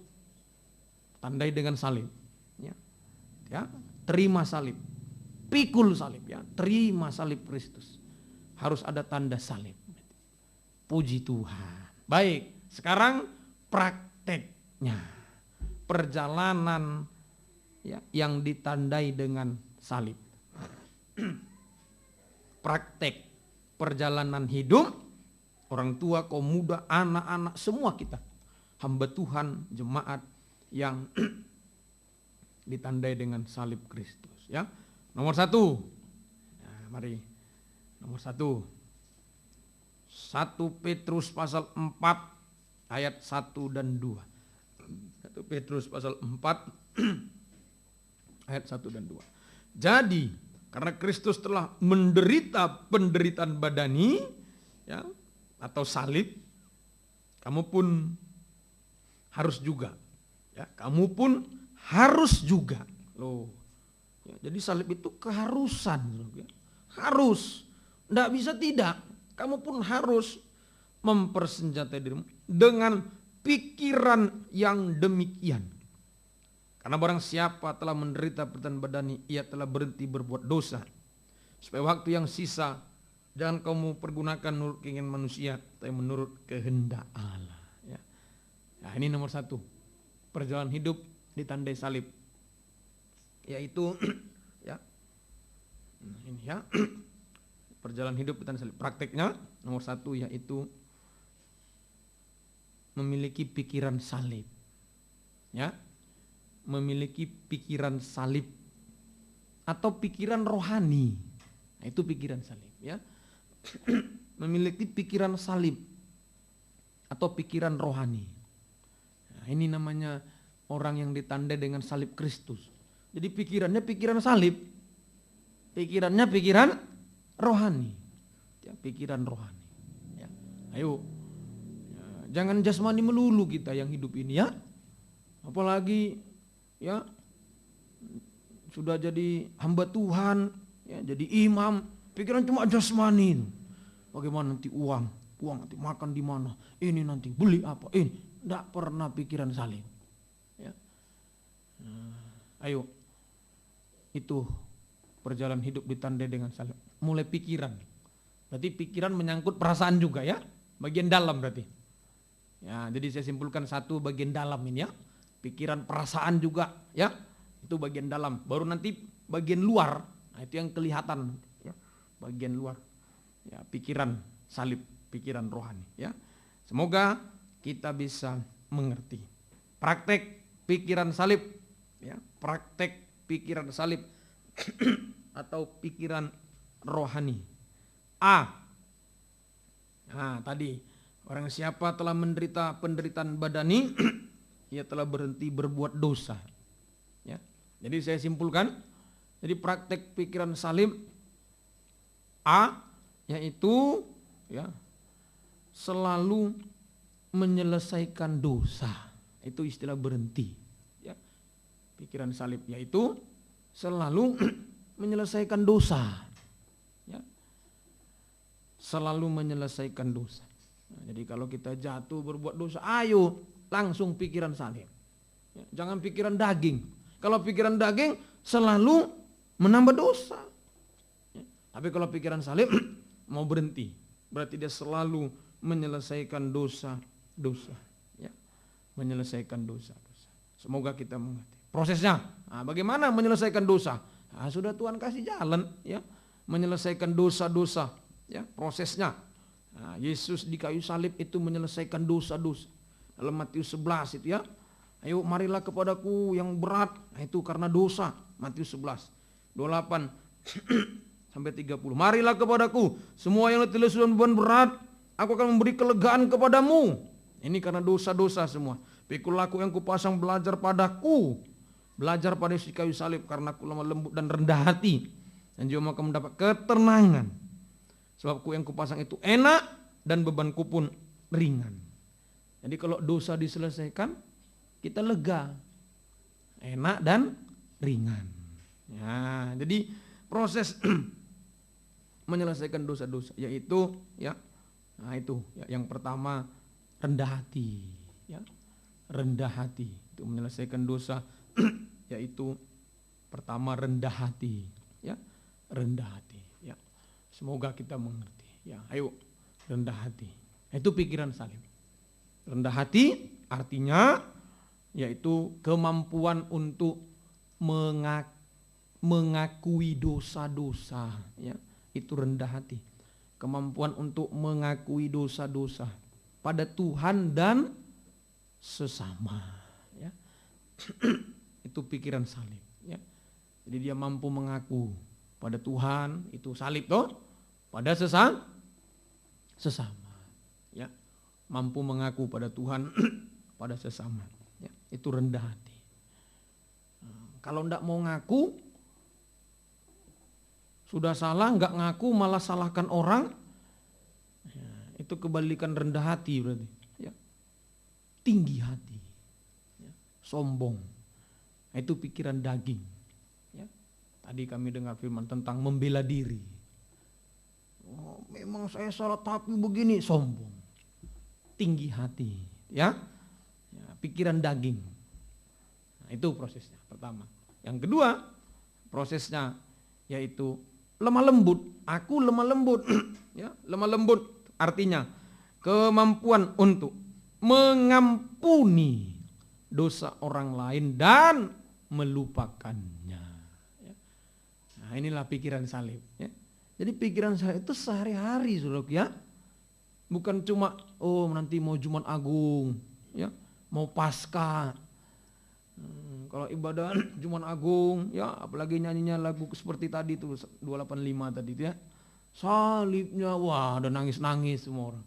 tandai dengan salib. Ya, ya, terima salib, pikul salib, ya, terima salib Kristus. Harus ada tanda salib. Puji Tuhan. Baik, sekarang prakteknya. Perjalanan, ya, yang ditandai dengan salib. Praktek perjalanan hidup, orang tua, kaum muda, anak-anak, semua kita. Hamba Tuhan, jemaat yang ditandai dengan salib Kristus, ya. Nomor 1. Nah, mari. Nomor 1. 1 Petrus pasal 4 ayat 1 dan 2. 1 Petrus pasal 4 ayat 1 dan 2. Jadi, karena Kristus telah menderita penderitaan badani, ya, atau salib, kamu pun harus juga, ya, kamu pun harus juga. Loh. Ya, jadi salib itu keharusan, ya. Harus, tidak bisa tidak. Kamu pun harus mempersenjatai dirimu dengan pikiran yang demikian. Karena barang siapa telah menderita penderitaan badani, ia telah berhenti berbuat dosa. Supaya waktu yang sisa jangan kamu pergunakan menurut keinginan manusia, tapi menurut kehendak Allah. Ya. Nah, ini nomor 1. Perjalanan hidup ditandai salib. Yaitu ya. Nah, ini ya. Perjalanan hidup ditandai salib. Prakteknya nomor 1 yaitu memiliki pikiran salib. Ya. Memiliki pikiran salib atau pikiran rohani. Nah, itu pikiran salib, ya. Memiliki pikiran salib atau pikiran rohani. Nah, ini namanya orang yang ditandai dengan salib Kristus. Jadi pikirannya pikiran salib, pikirannya pikiran rohani, ya, pikiran rohani. Ya. Ayo, ya, jangan jasmani melulu kita yang hidup ini, ya. Apalagi ya sudah jadi hamba Tuhan, ya, jadi imam, pikiran cuma jasmani. Bagaimana nanti uang nanti makan di mana, ini nanti beli apa, ini tidak pernah pikiran salib. Ya. Ayo, itu perjalanan hidup ditandai dengan salib. Mulai pikiran, berarti pikiran menyangkut perasaan juga, ya, bagian dalam berarti. Ya, jadi saya simpulkan 1 bagian dalam ini, ya. Pikiran perasaan juga, ya, itu bagian dalam. Baru nanti bagian luar, nah itu yang kelihatan, ya, bagian luar, ya, pikiran salib, pikiran rohani, ya. Semoga kita bisa mengerti. Praktek pikiran salib, ya, praktek pikiran salib atau pikiran rohani. A. Nah, tadi orang siapa telah menderita penderitaan badani, ia telah berhenti berbuat dosa. Ya. Jadi saya simpulkan, jadi praktek pikiran salib A yaitu, ya, selalu menyelesaikan dosa. Itu istilah berhenti. Ya. Pikiran salib yaitu selalu menyelesaikan dosa. Ya. Selalu menyelesaikan dosa. Nah, jadi kalau kita jatuh berbuat dosa, ayo langsung pikiran salib. Ya, jangan pikiran daging. Kalau pikiran daging selalu menambah dosa. Ya, tapi kalau pikiran salib mau berhenti, berarti dia selalu menyelesaikan dosa-dosa. Ya, menyelesaikan dosa-dosa. Semoga kita mengerti prosesnya. Nah, bagaimana menyelesaikan dosa? Nah, sudah Tuhan kasih jalan, ya, menyelesaikan dosa-dosa. Ya, prosesnya. Nah, Yesus di kayu salib itu menyelesaikan dosa-dosa. Dalam Matius 11 itu, ya. Ayo marilah kepadaku yang berat. Nah, itu karena dosa. Matius 11 28 sampai 30. Marilah kepadaku semua yang letih lesu dan beban berat, aku akan memberi kelegaan kepadamu. Ini karena dosa-dosa semua. Pikulah aku yang kupasang belajar padaku. Belajar pada Yesus di kayu salib, karena aku lemah lembut dan rendah hati, dan jiwamu akan mendapat ketenangan. Sebab aku yang kupasang itu enak dan bebanku pun ringan. Jadi kalau dosa diselesaikan, kita lega, enak dan ringan. Ya, jadi proses menyelesaikan dosa-dosa yaitu, ya, nah itu, ya, yang pertama rendah hati, ya, rendah hati itu menyelesaikan dosa, yaitu pertama rendah hati, ya, rendah hati, ya. Semoga kita mengerti, ya. Ayo rendah hati, itu pikiran salib. Rendah hati artinya yaitu kemampuan untuk mengakui dosa-dosa, ya, itu rendah hati. Kemampuan untuk mengakui dosa-dosa pada Tuhan dan sesama, ya. itu pikiran salib. Ya. Jadi dia mampu mengaku pada Tuhan, itu salib toh, pada sesama. Ya. Mampu mengaku pada Tuhan, pada sesama. Ya. Itu rendah hati. Kalau enggak mau ngaku, sudah salah, enggak ngaku malah salahkan orang, ya, itu kebalikan rendah hati berarti. Ya. Tinggi hati, ya. Sombong, nah, itu pikiran daging. Ya. Tadi kami dengar firman tentang membela diri. Oh, memang saya salah tapi begini, sombong, tinggi hati, ya, ya, pikiran daging. Nah, itu prosesnya pertama. Yang kedua prosesnya yaitu lemah lembut. Aku lemah lembut. Ya, lemah lembut artinya kemampuan untuk mengampuni dosa orang lain dan melupakannya. Ya. Nah, inilah pikiran salib. Ya. Jadi pikiran salib itu sehari-hari, saudara, ya. Bukan cuma nanti mau Jumat Agung, ya, mau Paskah. Kalau ibadah Jumat Agung, ya, apalagi nyanyinya lagu seperti tadi tuh 285 tadi itu, ya. Salibnya, wah, udah nangis-nangis semua orang.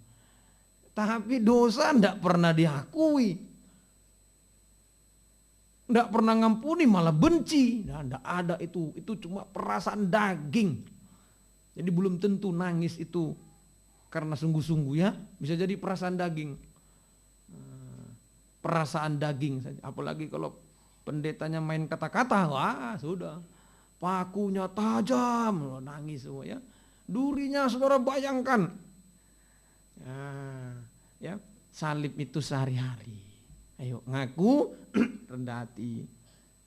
Tapi dosa enggak pernah diakui. Enggak pernah ngampuni, malah benci. Nah, enggak ada itu. Itu cuma perasaan daging. Jadi belum tentu nangis itu karena sungguh-sungguh, ya. Bisa jadi perasaan daging. Perasaan daging saja. Apalagi kalau pendetanya main kata-kata, wah sudah. Pakunya tajam, nangis semua, ya. Durinya saudara bayangkan. Ya, salib itu sehari-hari. Ayo ngaku rendah hati.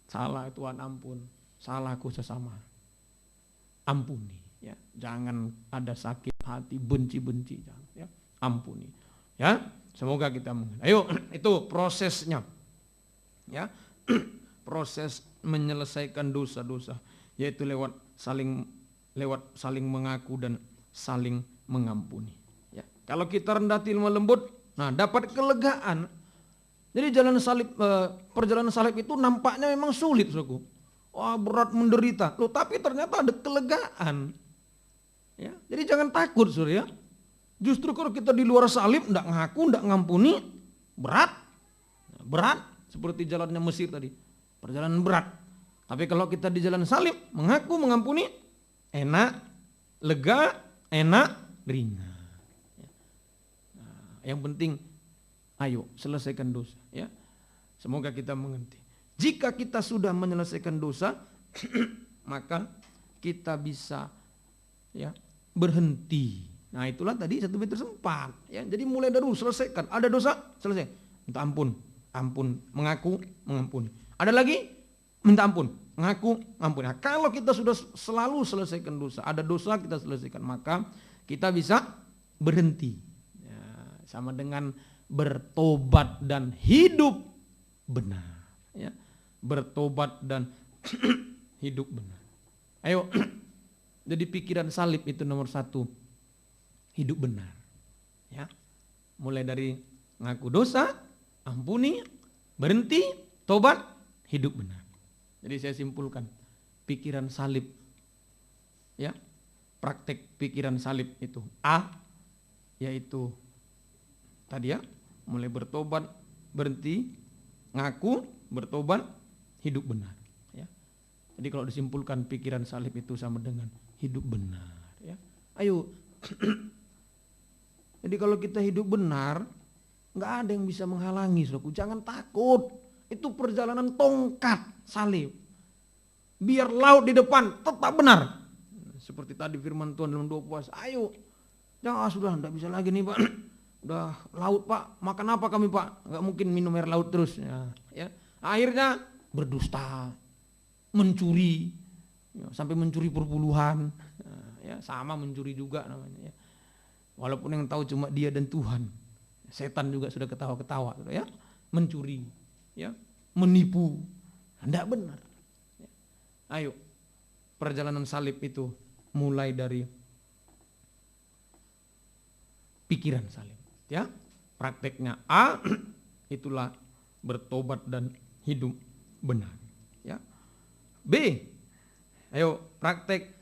Salah Tuhan ampun, salahku sesama. Ampuni, ya. Jangan ada sakit hati, benci-benci, ya. Ampuni. Ya, semoga kita mengerti. Ayo, itu prosesnya. Ya. Proses menyelesaikan dosa-dosa yaitu lewat saling mengaku dan saling mengampuni. Ya. Kalau kita rendah hati lemah lembut, nah dapat kelegaan. Jadi perjalanan salib itu nampaknya memang sulit, saudaraku. Wah, berat menderita. Loh, tapi ternyata ada kelegaan. Ya. Jadi jangan takut, saudara, ya. Justru kalau kita di luar salib enggak ngaku, enggak ngampuni, berat. Berat seperti jalannya Mesir tadi. Perjalanan berat. Tapi kalau kita di jalan salib, mengaku, mengampuni, enak, lega, enak, ringan. Nah, yang penting, ayo selesaikan dosa. Ya, semoga kita mengerti. Jika kita sudah menyelesaikan dosa, maka kita bisa, ya, berhenti. Nah, itulah tadi 1 Petrus 4. Ya, jadi mulai dari selesaikan. Ada dosa, selesai. Minta ampun, ampun, mengaku, mengampuni. Ada lagi, minta ampun, ngaku, ampun. Nah, kalau kita sudah selalu selesaikan dosa, ada dosa kita selesaikan, maka kita bisa berhenti. Ya, sama dengan bertobat dan hidup benar. Ya, bertobat dan hidup benar. Ayo, jadi pikiran salib itu nomor 1, hidup benar. Ya, mulai dari ngaku dosa, ampuni, berhenti, tobat, hidup benar. Jadi saya simpulkan, pikiran salib, ya, praktek pikiran salib itu A, yaitu tadi, ya, mulai bertobat, berhenti, ngaku, bertobat, hidup benar. Ya. Jadi kalau disimpulkan pikiran salib itu sama dengan hidup benar. Ya. Ayo, jadi kalau kita hidup benar, nggak ada yang bisa menghalangi, saudaraku. Jangan takut. Itu perjalanan tongkat salib. Biar laut di depan tetap benar. Seperti tadi firman Tuhan dalam 2 puasa. Ayo, jangan sudah enggak bisa lagi nih, Pak. Udah laut, Pak. Makan apa kami, Pak? Enggak mungkin minum air laut terus. Ya. Akhirnya berdusta, mencuri, ya, sampai mencuri perpuluhan. Ya, sama mencuri juga namanya. Ya. Walaupun yang tahu cuma dia dan Tuhan. Setan juga sudah ketawa-ketawa, ya. Mencuri, ya, menipu, tidak benar. Ayo, perjalanan salib itu mulai dari pikiran salib. Ya, prakteknya A, itulah bertobat dan hidup benar. B. Ayo praktek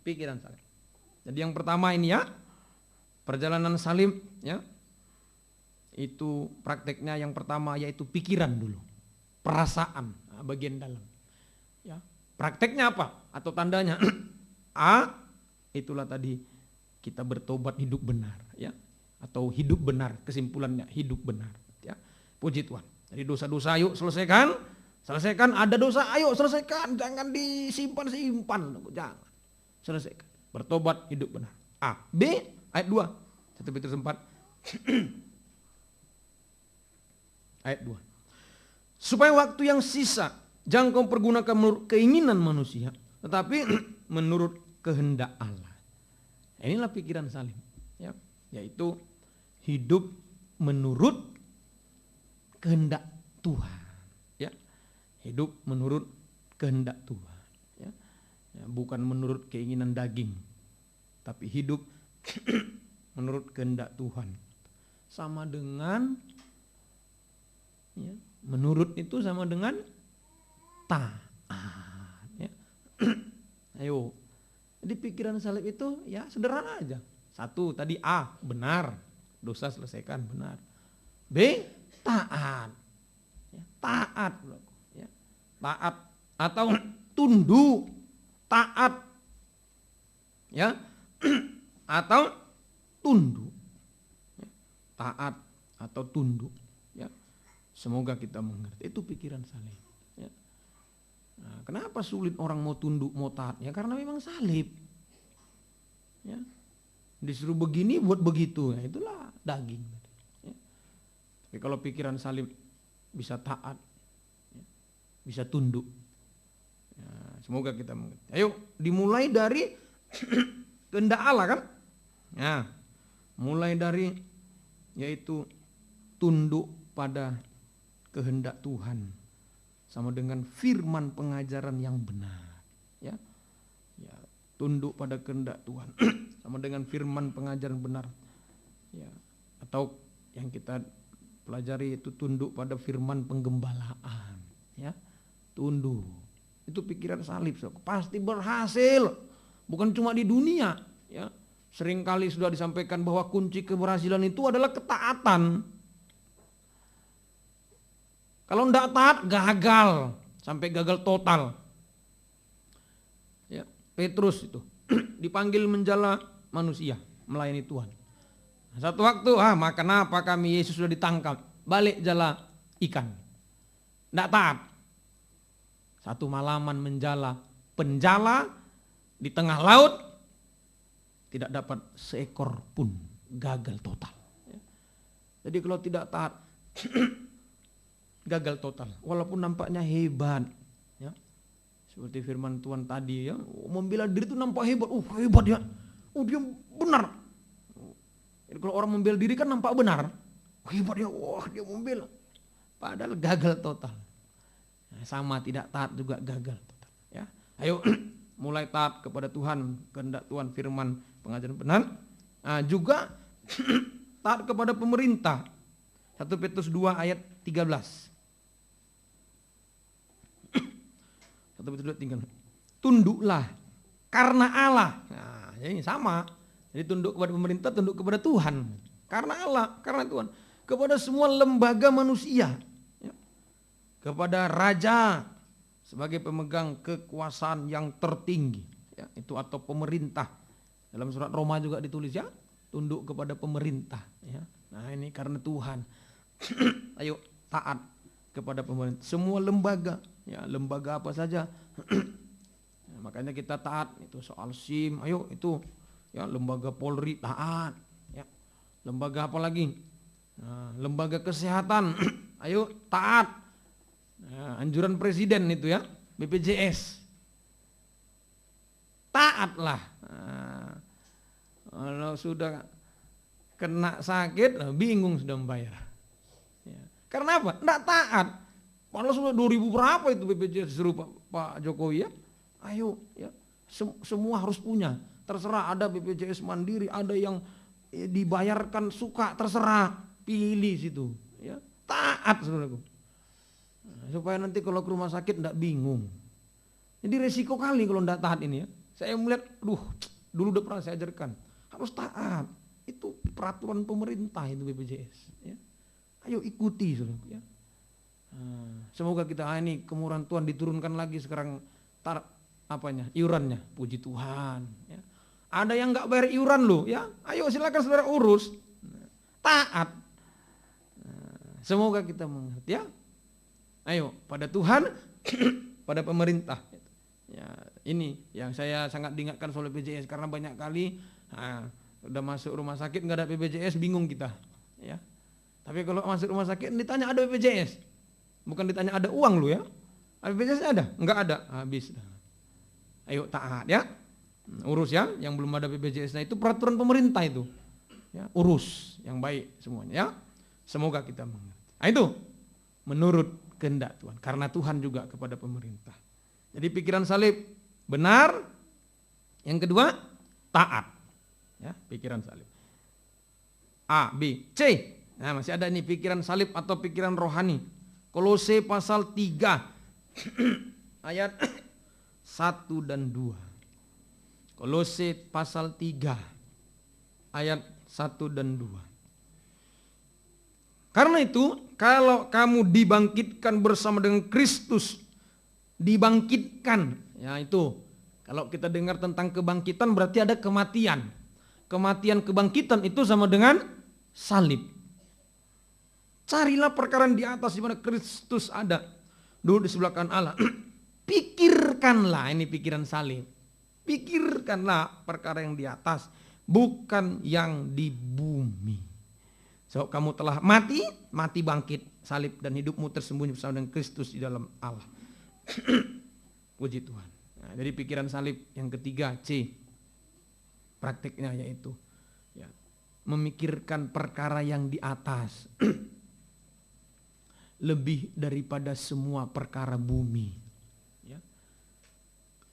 pikiran salib. Jadi yang pertama ini ya, perjalanan salib ya. Itu prakteknya yang pertama yaitu pikiran dulu. Perasaan bagian dalam. Ya. Prakteknya apa? Atau tandanya? A, itulah tadi kita bertobat hidup benar ya. Atau hidup benar, kesimpulannya hidup benar ya. Puji Tuhan. Jadi dosa-dosa yuk selesaikan. Selesaikan, ada dosa ayo selesaikan, jangan disimpan-simpan, jangan. Selesaikan. Bertobat hidup benar. A. B ayat 2. 1 Petrus 4 ayat 2. Supaya waktu yang sisa jangan kau pergunakan menurut keinginan manusia, tetapi menurut kehendak Allah. Inilah pikiran salib ya, yaitu hidup menurut kehendak Tuhan. Hidup menurut kehendak Tuhan ya. Ya, bukan menurut keinginan daging, tapi hidup menurut kehendak Tuhan. Sama dengan ya, menurut itu sama dengan taat ya. Ayo, jadi pikiran salib itu ya sederhana aja. Satu tadi A, benar, dosa selesaikan, benar. B, taat ya, taat ya. Taat atau tunduk, taat ya, atau tunduk ya. Taat atau tunduk ya. Semoga kita mengerti itu pikiran salib ya. Nah, kenapa sulit orang mau tunduk mau taat ya, karena memang salib ya. Disuruh begini buat begitu ya, itulah daging ya. Tapi kalau pikiran salib bisa taat, bisa tunduk. Ya, semoga kita mengerti. Ayo dimulai dari kehendak Allah kan? Ya, mulai dari yaitu tunduk pada kehendak Tuhan sama dengan firman pengajaran yang benar. Ya, ya tunduk pada kehendak Tuhan sama dengan firman pengajaran benar. Ya, atau yang kita pelajari itu tunduk pada firman penggembalaan. Ya. Tunduk. Itu pikiran salib, pasti berhasil. Bukan cuma di dunia ya. Seringkali sudah disampaikan bahwa kunci keberhasilan itu adalah ketaatan. Kalau tidak taat gagal, sampai gagal total. Ya, Petrus itu dipanggil menjala manusia, melayani Tuhan. Satu waktu, makan apa kami, Yesus sudah ditangkap, balik jala ikan. Tidak taat. Satu malaman menjala penjala di tengah laut, tidak dapat seekor pun, gagal total. Jadi kalau tidak taat, gagal total. Walaupun nampaknya hebat, ya. Seperti firman Tuhan tadi, ya, membela diri itu nampak hebat, hebat ya, dia benar. Jadi kalau orang membela diri kan nampak benar, hebat ya, dia membela, padahal gagal total. Sama tidak taat juga gagal total ya. Ayo mulai taat kepada Tuhan, kehendak Tuhan, firman pengajaran benar. Juga taat kepada pemerintah. 1 Petrus 2 ayat 13. 1 Petrus 2 13. Tunduklah karena Allah. Nah, ini sama. Jadi tunduk kepada pemerintah, tunduk kepada Tuhan. Karena Allah, karena Tuhan. Kepada semua lembaga manusia. Kepada raja sebagai pemegang kekuasaan yang tertinggi ya, itu atau pemerintah. Dalam surat Roma juga ditulis ya, tunduk kepada pemerintah ya. Nah ini karena Tuhan. Ayo taat kepada pemerintah. Semua lembaga ya, lembaga apa saja. Nah, makanya kita taat itu soal SIM. Ayo itu ya, lembaga Polri taat ya. Lembaga apa lagi? Nah, lembaga kesehatan. Ayo taat. Nah, anjuran presiden itu ya, BPJS. Taatlah. Nah, kalau sudah kena sakit, bingung sudah membayar. Ya. Karena apa? Tidak taat. Padahal sudah 2000 berapa itu BPJS disuruh Pak Jokowi ya. Ayo ya, semua harus punya. Terserah, ada BPJS mandiri, ada yang dibayarkan suka, terserah, pilih situ. Ya. Taat saudaraku. Supaya nanti kalau ke rumah sakit tidak bingung. Jadi resiko kali kalau tidak taat ini ya. Saya melihat, dulu udah pernah saya ajarkan, harus taat. Itu peraturan pemerintah itu BPJS. Ya. Ayo ikuti, saudara. Ya. Semoga kita ini kemurahan Tuhan diturunkan lagi sekarang iurannya. Puji Tuhan. Ya. Ada yang nggak bayar iuran loh, ya. Ayo silakan saudara urus. Taat. Semoga kita mengerti ya. Ayo pada Tuhan, pada pemerintah. Ya, ini yang saya sangat diingatkan soal BPJS karena banyak kali udah masuk rumah sakit nggak ada BPJS bingung kita. Ya. Tapi kalau masuk rumah sakit ditanya ada BPJS, bukan ditanya ada uang lu ya. BPJS ada? Nggak ada, habis. Ayo taat ya, urus ya. Yang belum ada BPJS-nya itu peraturan pemerintah itu. Ya, urus yang baik semuanya ya. Semoga kita mengerti. Itu menurut kehendak Tuhan. Karena Tuhan juga kepada pemerintah. Jadi pikiran salib benar. Yang kedua taat. Ya, pikiran salib. A, B, C. Nah, masih ada nih pikiran salib atau pikiran rohani. Kolose pasal 3 ayat 1 dan 2. Kolose pasal 3 ayat 1 dan 2. Karena itu, kalau kamu dibangkitkan bersama dengan Kristus, dibangkitkan, ya itu. Kalau kita dengar tentang kebangkitan berarti ada kematian. Kematian kebangkitan itu sama dengan salib. Carilah perkara di atas di mana Kristus ada, duduk di sebelah kanan Allah. Pikirkanlah, ini pikiran salib. Pikirkanlah perkara yang di atas, bukan yang di bumi. So, kamu telah mati bangkit, salib dan hidupmu tersembunyi bersama dengan Kristus di dalam Allah. Puji Tuhan. Nah, dari pikiran salib yang ketiga C, praktiknya yaitu ya, memikirkan perkara yang di atas lebih daripada semua perkara bumi. Ya.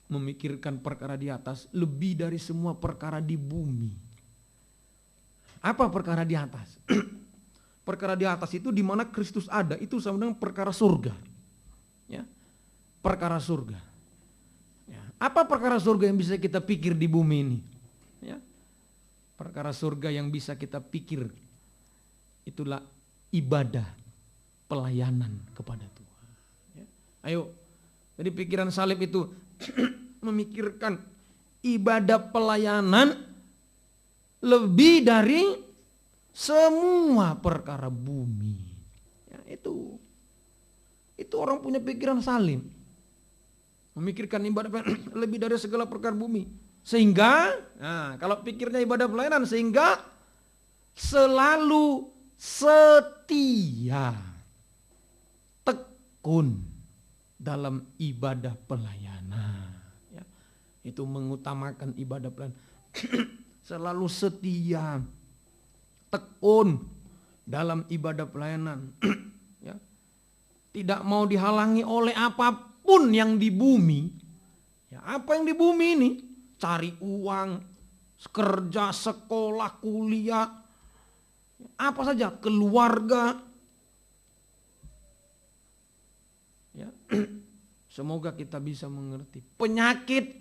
Memikirkan perkara di atas lebih dari semua perkara di bumi. Apa perkara di atas? Perkara di atas itu di mana Kristus ada, itu sama dengan perkara surga. Ya. Perkara surga. Ya. Apa perkara surga yang bisa kita pikir di bumi ini? Ya. Perkara surga yang bisa kita pikir itulah ibadah, pelayanan kepada Tuhan. Ya. Ayo, jadi pikiran salib itu memikirkan ibadah pelayanan lebih dari semua perkara bumi. Ya, itu orang punya pikiran salib. Memikirkan ibadah lebih dari segala perkara bumi. Sehingga, nah, kalau pikirnya ibadah pelayanan, sehingga selalu setia, tekun dalam ibadah pelayanan. Ya, itu mengutamakan ibadah pelayanan. Selalu setia, tekun dalam ibadah pelayanan. Ya. Tidak mau dihalangi oleh apapun yang di bumi. Ya, apa yang di bumi ini? Cari uang, kerja, sekolah, kuliah, apa saja, keluarga. Ya. Semoga kita bisa mengerti. Penyakit,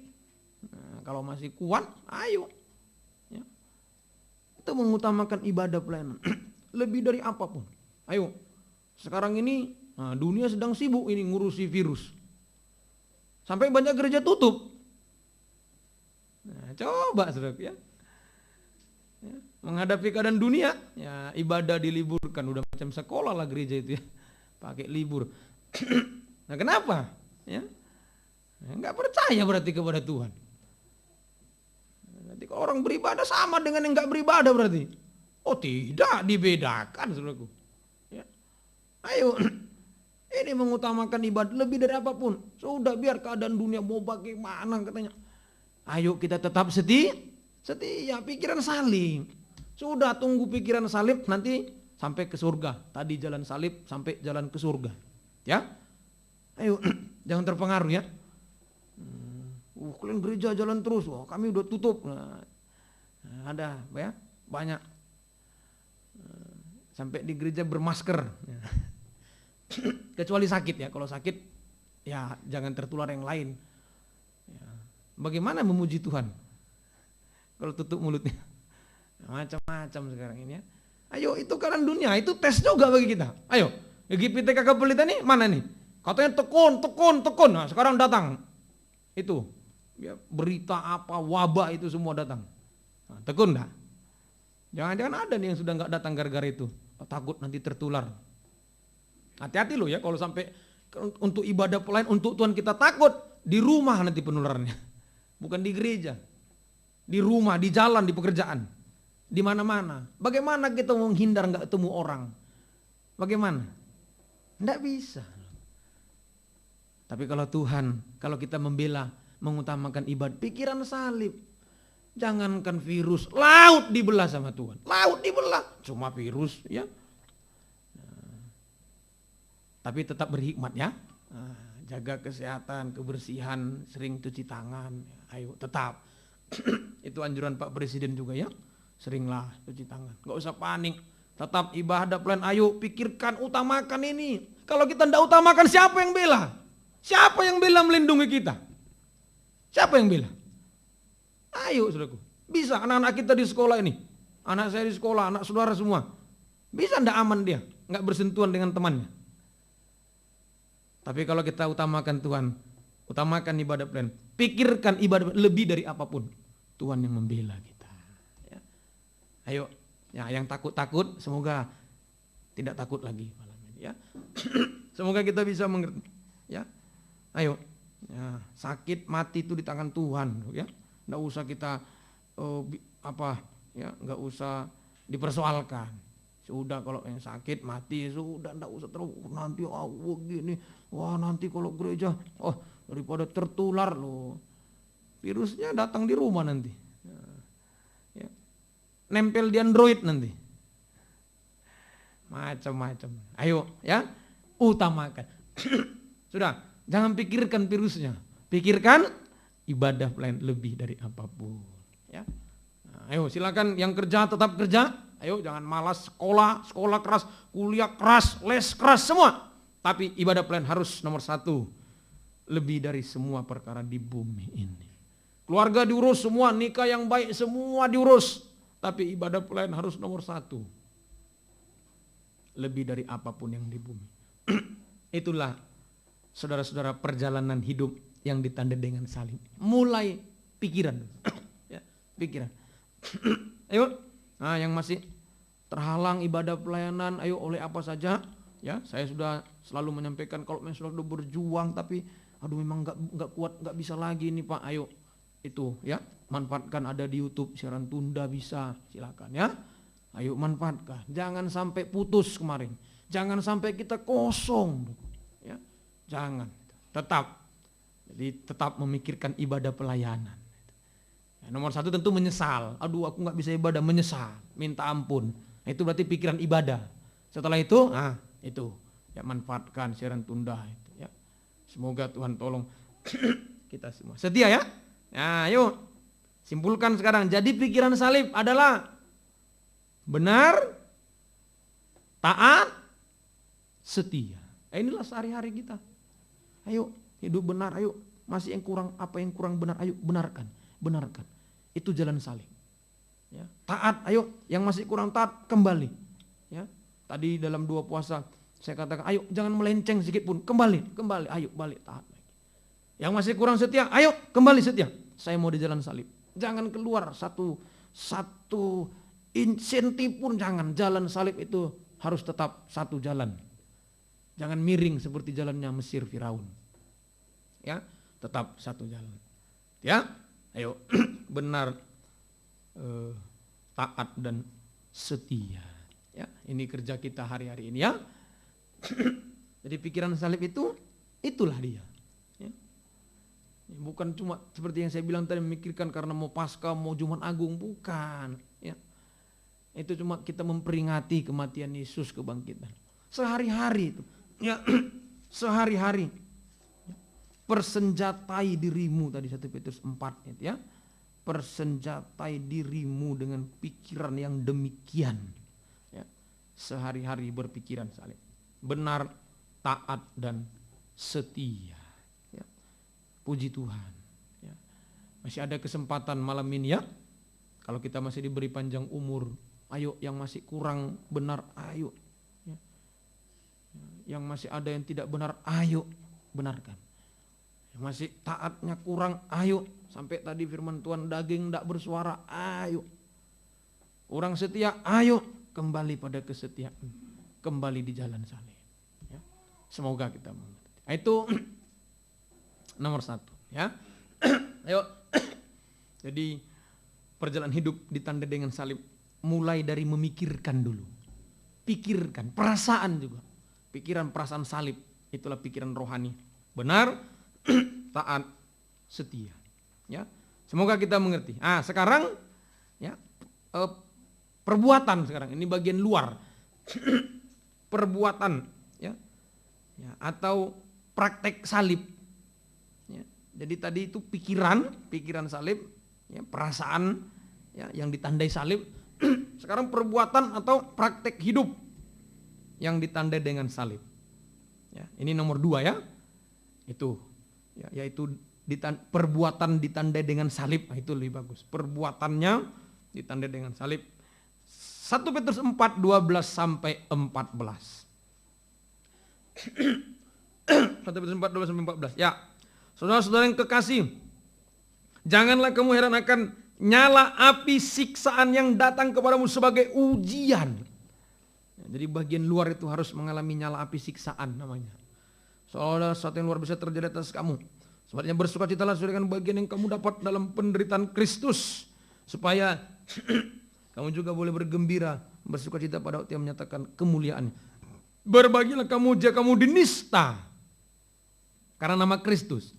nah, kalau masih kuat, ayo. Kita mengutamakan ibadah pelayanan lebih dari apapun. Ayo, sekarang ini dunia sedang sibuk ini ngurusi virus. Sampai banyak gereja tutup. Nah, coba saudara ya. Menghadapi keadaan dunia, ya ibadah diliburkan, udah macam sekolah lah gereja itu ya. Pakai libur. Nah, kenapa? Ya. Enggak percaya berarti kepada Tuhan. Nanti kalau orang beribadah sama dengan yang enggak beribadah berarti. Oh, tidak dibedakan saudaraku. Ya. Ayo, ini mengutamakan ibadah lebih dari apapun. Sudah biar keadaan dunia mau bagaimana katanya. Ayo kita tetap setia, pikiran salib. Sudah tunggu pikiran salib nanti sampai ke surga. Tadi jalan salib sampai jalan ke surga. Ya. Ayo, jangan terpengaruh ya. Kalian gereja jalan terus, kami udah tutup. Nah, ada ya, banyak. Sampai di gereja bermasker. Kecuali sakit ya, kalau sakit ya jangan tertular yang lain. Bagaimana memuji Tuhan? Kalau tutup mulutnya. Macam-macam sekarang ini ya. Ayo, itu keadaan dunia, itu tes juga bagi kita. Ayo, GPTK Pelita nih mana nih? Katanya tekun. Nah, sekarang datang. Itu ya, berita apa, wabah itu semua datang. Nah, tekun enggak? Jangan-jangan ada nih yang sudah enggak datang gara-gara itu. Takut nanti tertular. Hati-hati loh ya kalau sampai untuk ibadah pelayan untuk Tuhan kita takut, di rumah nanti penularannya. Bukan di gereja. Di rumah, di jalan, di pekerjaan. Di mana-mana. Bagaimana kita menghindar nggak ketemu orang? Bagaimana? Nggak bisa. Tapi kalau Tuhan, kalau kita membela, mengutamakan ibadah, pikiran salib. Jangankan virus, laut dibelah sama Tuhan. Laut dibelah, cuma virus ya. Tapi tetap berhikmat ya. Jaga kesehatan, kebersihan, sering cuci tangan. Ayo tetap. Itu anjuran Pak Presiden juga ya. Seringlah cuci tangan, nggak usah panik, tetap ibadah pelayan. Ayo pikirkan, utamakan ini. Kalau kita tidak utamakan, siapa yang bela? Siapa yang bela melindungi kita? Siapa yang bela? Ayo saudaraku, bisa anak-anak kita di sekolah ini, anak saya di sekolah, anak saudara semua, bisa tidak aman dia, nggak bersentuhan dengan temannya. Tapi kalau kita utamakan Tuhan, utamakan ibadah pelayan, pikirkan ibadah lebih dari apapun, Tuhan yang membela kita. Ayo, ya yang takut-takut semoga tidak takut lagi malam ini ya. Semoga kita bisa mengerti ya. Ayo, ya, sakit mati itu di tangan Tuhan ya. Enggak usah kita enggak usah dipersoalkan. Sudah kalau yang sakit mati sudah enggak usah terus nanti begini. Wah, nanti kalau gereja daripada tertular loh. Virusnya datang di rumah nanti. Nempel di Android nanti. Macam-macam. Ayo ya, utamakan. Sudah, jangan pikirkan virusnya. Pikirkan ibadah pelayan lebih dari apapun. Ya. Nah, ayo silakan yang kerja tetap kerja. Ayo jangan malas sekolah keras, kuliah keras, les keras semua. Tapi ibadah pelayan harus nomor 1. Lebih dari semua perkara di bumi ini. Keluarga diurus semua, nikah yang baik semua diurus. Tapi ibadah pelayan harus nomor 1. Lebih dari apapun yang di bumi. Itulah saudara-saudara perjalanan hidup yang ditandai dengan salib. Mulai pikiran. Ya, pikiran. Ayo, nah yang masih terhalang ibadah pelayanan, ayo oleh apa saja. Ya, saya sudah selalu menyampaikan kalau memang sudah berjuang tapi aduh memang enggak kuat, enggak bisa lagi nih Pak. Ayo itu ya. Manfaatkan ada di YouTube siaran tunda bisa, silakan ya. Ayo manfaatkan. Jangan sampai putus kemarin. Jangan sampai kita kosong. Ya. Jangan. Tetap. Jadi tetap memikirkan ibadah pelayanan. Ya, nomor 1 tentu menyesal. Aduh aku nggak bisa ibadah, menyesal, minta ampun. Nah, itu berarti pikiran ibadah. Setelah itu, itu ya manfaatkan siaran tunda itu ya. Semoga Tuhan tolong kita semua. Setia ya. Nah, yuk. Simpulkan sekarang, jadi pikiran salib adalah benar, taat, setia. Inilah sehari-hari kita. Ayo hidup benar, ayo masih yang kurang, apa yang kurang benar, ayo benarkan. Itu jalan salib. Ya. Taat, ayo yang masih kurang taat kembali. Ya. Tadi dalam 2 puasa saya katakan, ayo jangan melenceng sedikit pun, kembali, ayo balik taat. Yang masih kurang setia, ayo kembali setia. Saya mau di jalan salib. Jangan keluar satu insentif pun jangan. Jalan salib itu harus tetap satu jalan. Jangan miring seperti jalannya Mesir Firaun. Ya, tetap satu jalan. Ya, ayo benar, taat dan setia. Ya, ini kerja kita hari-hari ini ya. Jadi pikiran salib itulah dia. Bukan cuma seperti yang saya bilang tadi memikirkan karena mau Paskah, mau Jumat Agung, bukan. Ya. Itu cuma kita memperingati kematian Yesus, kebangkitan. Sehari-hari itu, ya, sehari-hari. Persenjatai dirimu tadi 1 Petrus 4 itu ya. Persenjatai dirimu dengan pikiran yang demikian. Ya. Sehari-hari berpikiran salib. Benar, taat dan setia. Puji Tuhan. Ya. Masih ada kesempatan malam ini ya. Kalau kita masih diberi panjang umur, ayo yang masih kurang benar, ayo. Ya. Yang masih ada yang tidak benar, ayo benarkan. Yang masih taatnya kurang, ayo. Sampai tadi firman Tuhan, daging tidak bersuara, ayo. Orang setia, ayo kembali pada kesetiaan, kembali di jalan saleh. Ya. Semoga kita mengerti. Itu nomor 1 ya. Ayo. Jadi perjalanan hidup ditandai dengan salib mulai dari memikirkan dulu. Pikirkan, perasaan juga. Pikiran perasaan salib, itulah pikiran rohani. Benar, taat, setia. Ya. Semoga kita mengerti. Sekarang ya, perbuatan sekarang ini bagian luar. Perbuatan ya. Ya, atau praktek salib. Ya. Jadi tadi itu pikiran salib, ya, perasaan ya, yang ditandai salib. Sekarang perbuatan atau praktek hidup yang ditandai dengan salib. Ya, ini nomor 2 ya. Itu ya, yaitu perbuatan ditandai dengan salib. Itu lebih bagus. Perbuatannya ditandai dengan salib. 1 Petrus 4, 12 sampai 14. 1 Petrus 4, 12 sampai 14. Ya. Saudara-saudara yang kekasih, janganlah kamu heran akan nyala api siksaan yang datang kepadamu sebagai ujian. Ya, jadi bagian luar itu harus mengalami nyala api siksaan namanya. Soalnya sesuatu yang luar biasa terjadi atas kamu. Sebenarnya bersukacitalah sesuai dengan bagian yang kamu dapat dalam penderitaan Kristus, supaya kamu juga boleh bergembira, bersukacita pada waktu yang menyatakan kemuliaan. Berbahagialah kamu jika kamu dinista karena nama Kristus,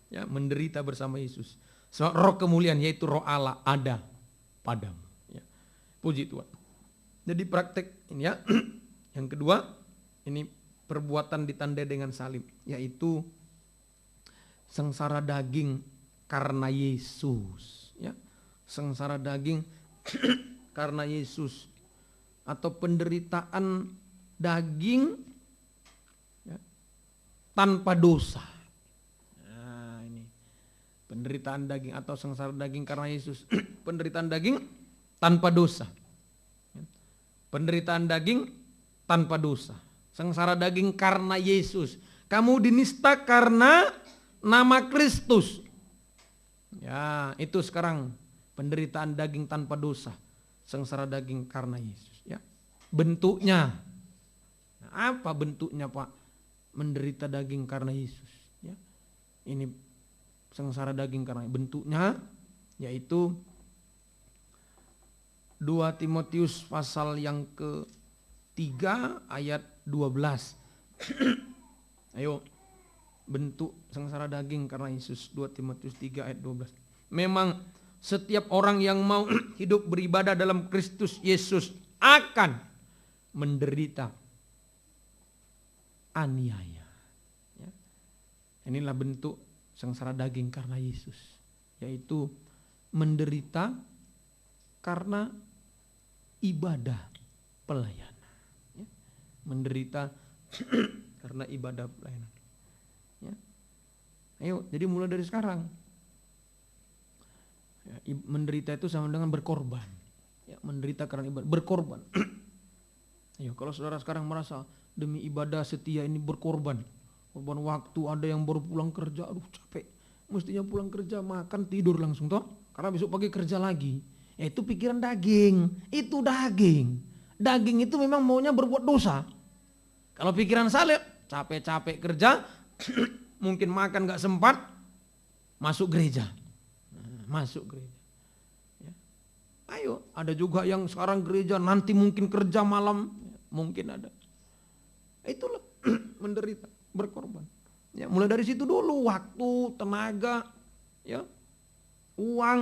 ya, menderita bersama Yesus. Sebab roh kemuliaan, yaitu roh Allah, ada padamu. Ya. Puji Tuhan. Jadi praktek ini ya. Yang kedua, ini perbuatan ditandai dengan salib, yaitu sengsara daging karena Yesus. Ya. Sengsara daging karena Yesus, atau penderitaan daging ya, tanpa dosa. Nah, ini penderitaan daging atau sengsara daging karena Yesus. Penderitaan daging tanpa dosa. Penderitaan daging tanpa dosa. Sengsara daging karena Yesus. Kamu dinista karena nama Kristus. Ya, itu sekarang penderitaan daging tanpa dosa. Sengsara daging karena Yesus. Ya. Bentuknya. Nah, apa bentuknya Pak? Menderita daging karena Yesus. Ya. Ini sengsara daging karena bentuknya, yaitu 2 Timotius pasal yang ke-3 ayat 12. Ayo, bentuk sengsara daging karena Yesus, 2 Timotius 3 ayat 12. Memang setiap orang yang mau hidup beribadah dalam Kristus Yesus akan menderita aniaya. Ya. Inilah bentuk sengsara daging karena Yesus, yaitu menderita karena ibadah pelayanan. Ya. Menderita karena ibadah pelayanan. Ya. Ayo, jadi mulai dari sekarang. Ya, menderita itu sama dengan berkorban. Ya, menderita karena ibadah, berkorban. Ayo, kalau saudara sekarang merasa demi ibadah setia ini berkorban, korban waktu, ada yang baru pulang kerja, aduh capek, mestinya pulang kerja makan tidur langsung toh, karena besok pagi kerja lagi. Ya, itu pikiran daging, itu daging. Daging itu memang maunya berbuat dosa. Kalau pikiran salib, capek-capek kerja, mungkin makan gak sempat, masuk gereja. Masuk gereja. Ya. Ayo, ada juga yang sekarang gereja, nanti mungkin kerja malam, mungkin ada. Itulah menderita, berkorban. Ya, mulai dari situ dulu, waktu, tenaga, ya, uang,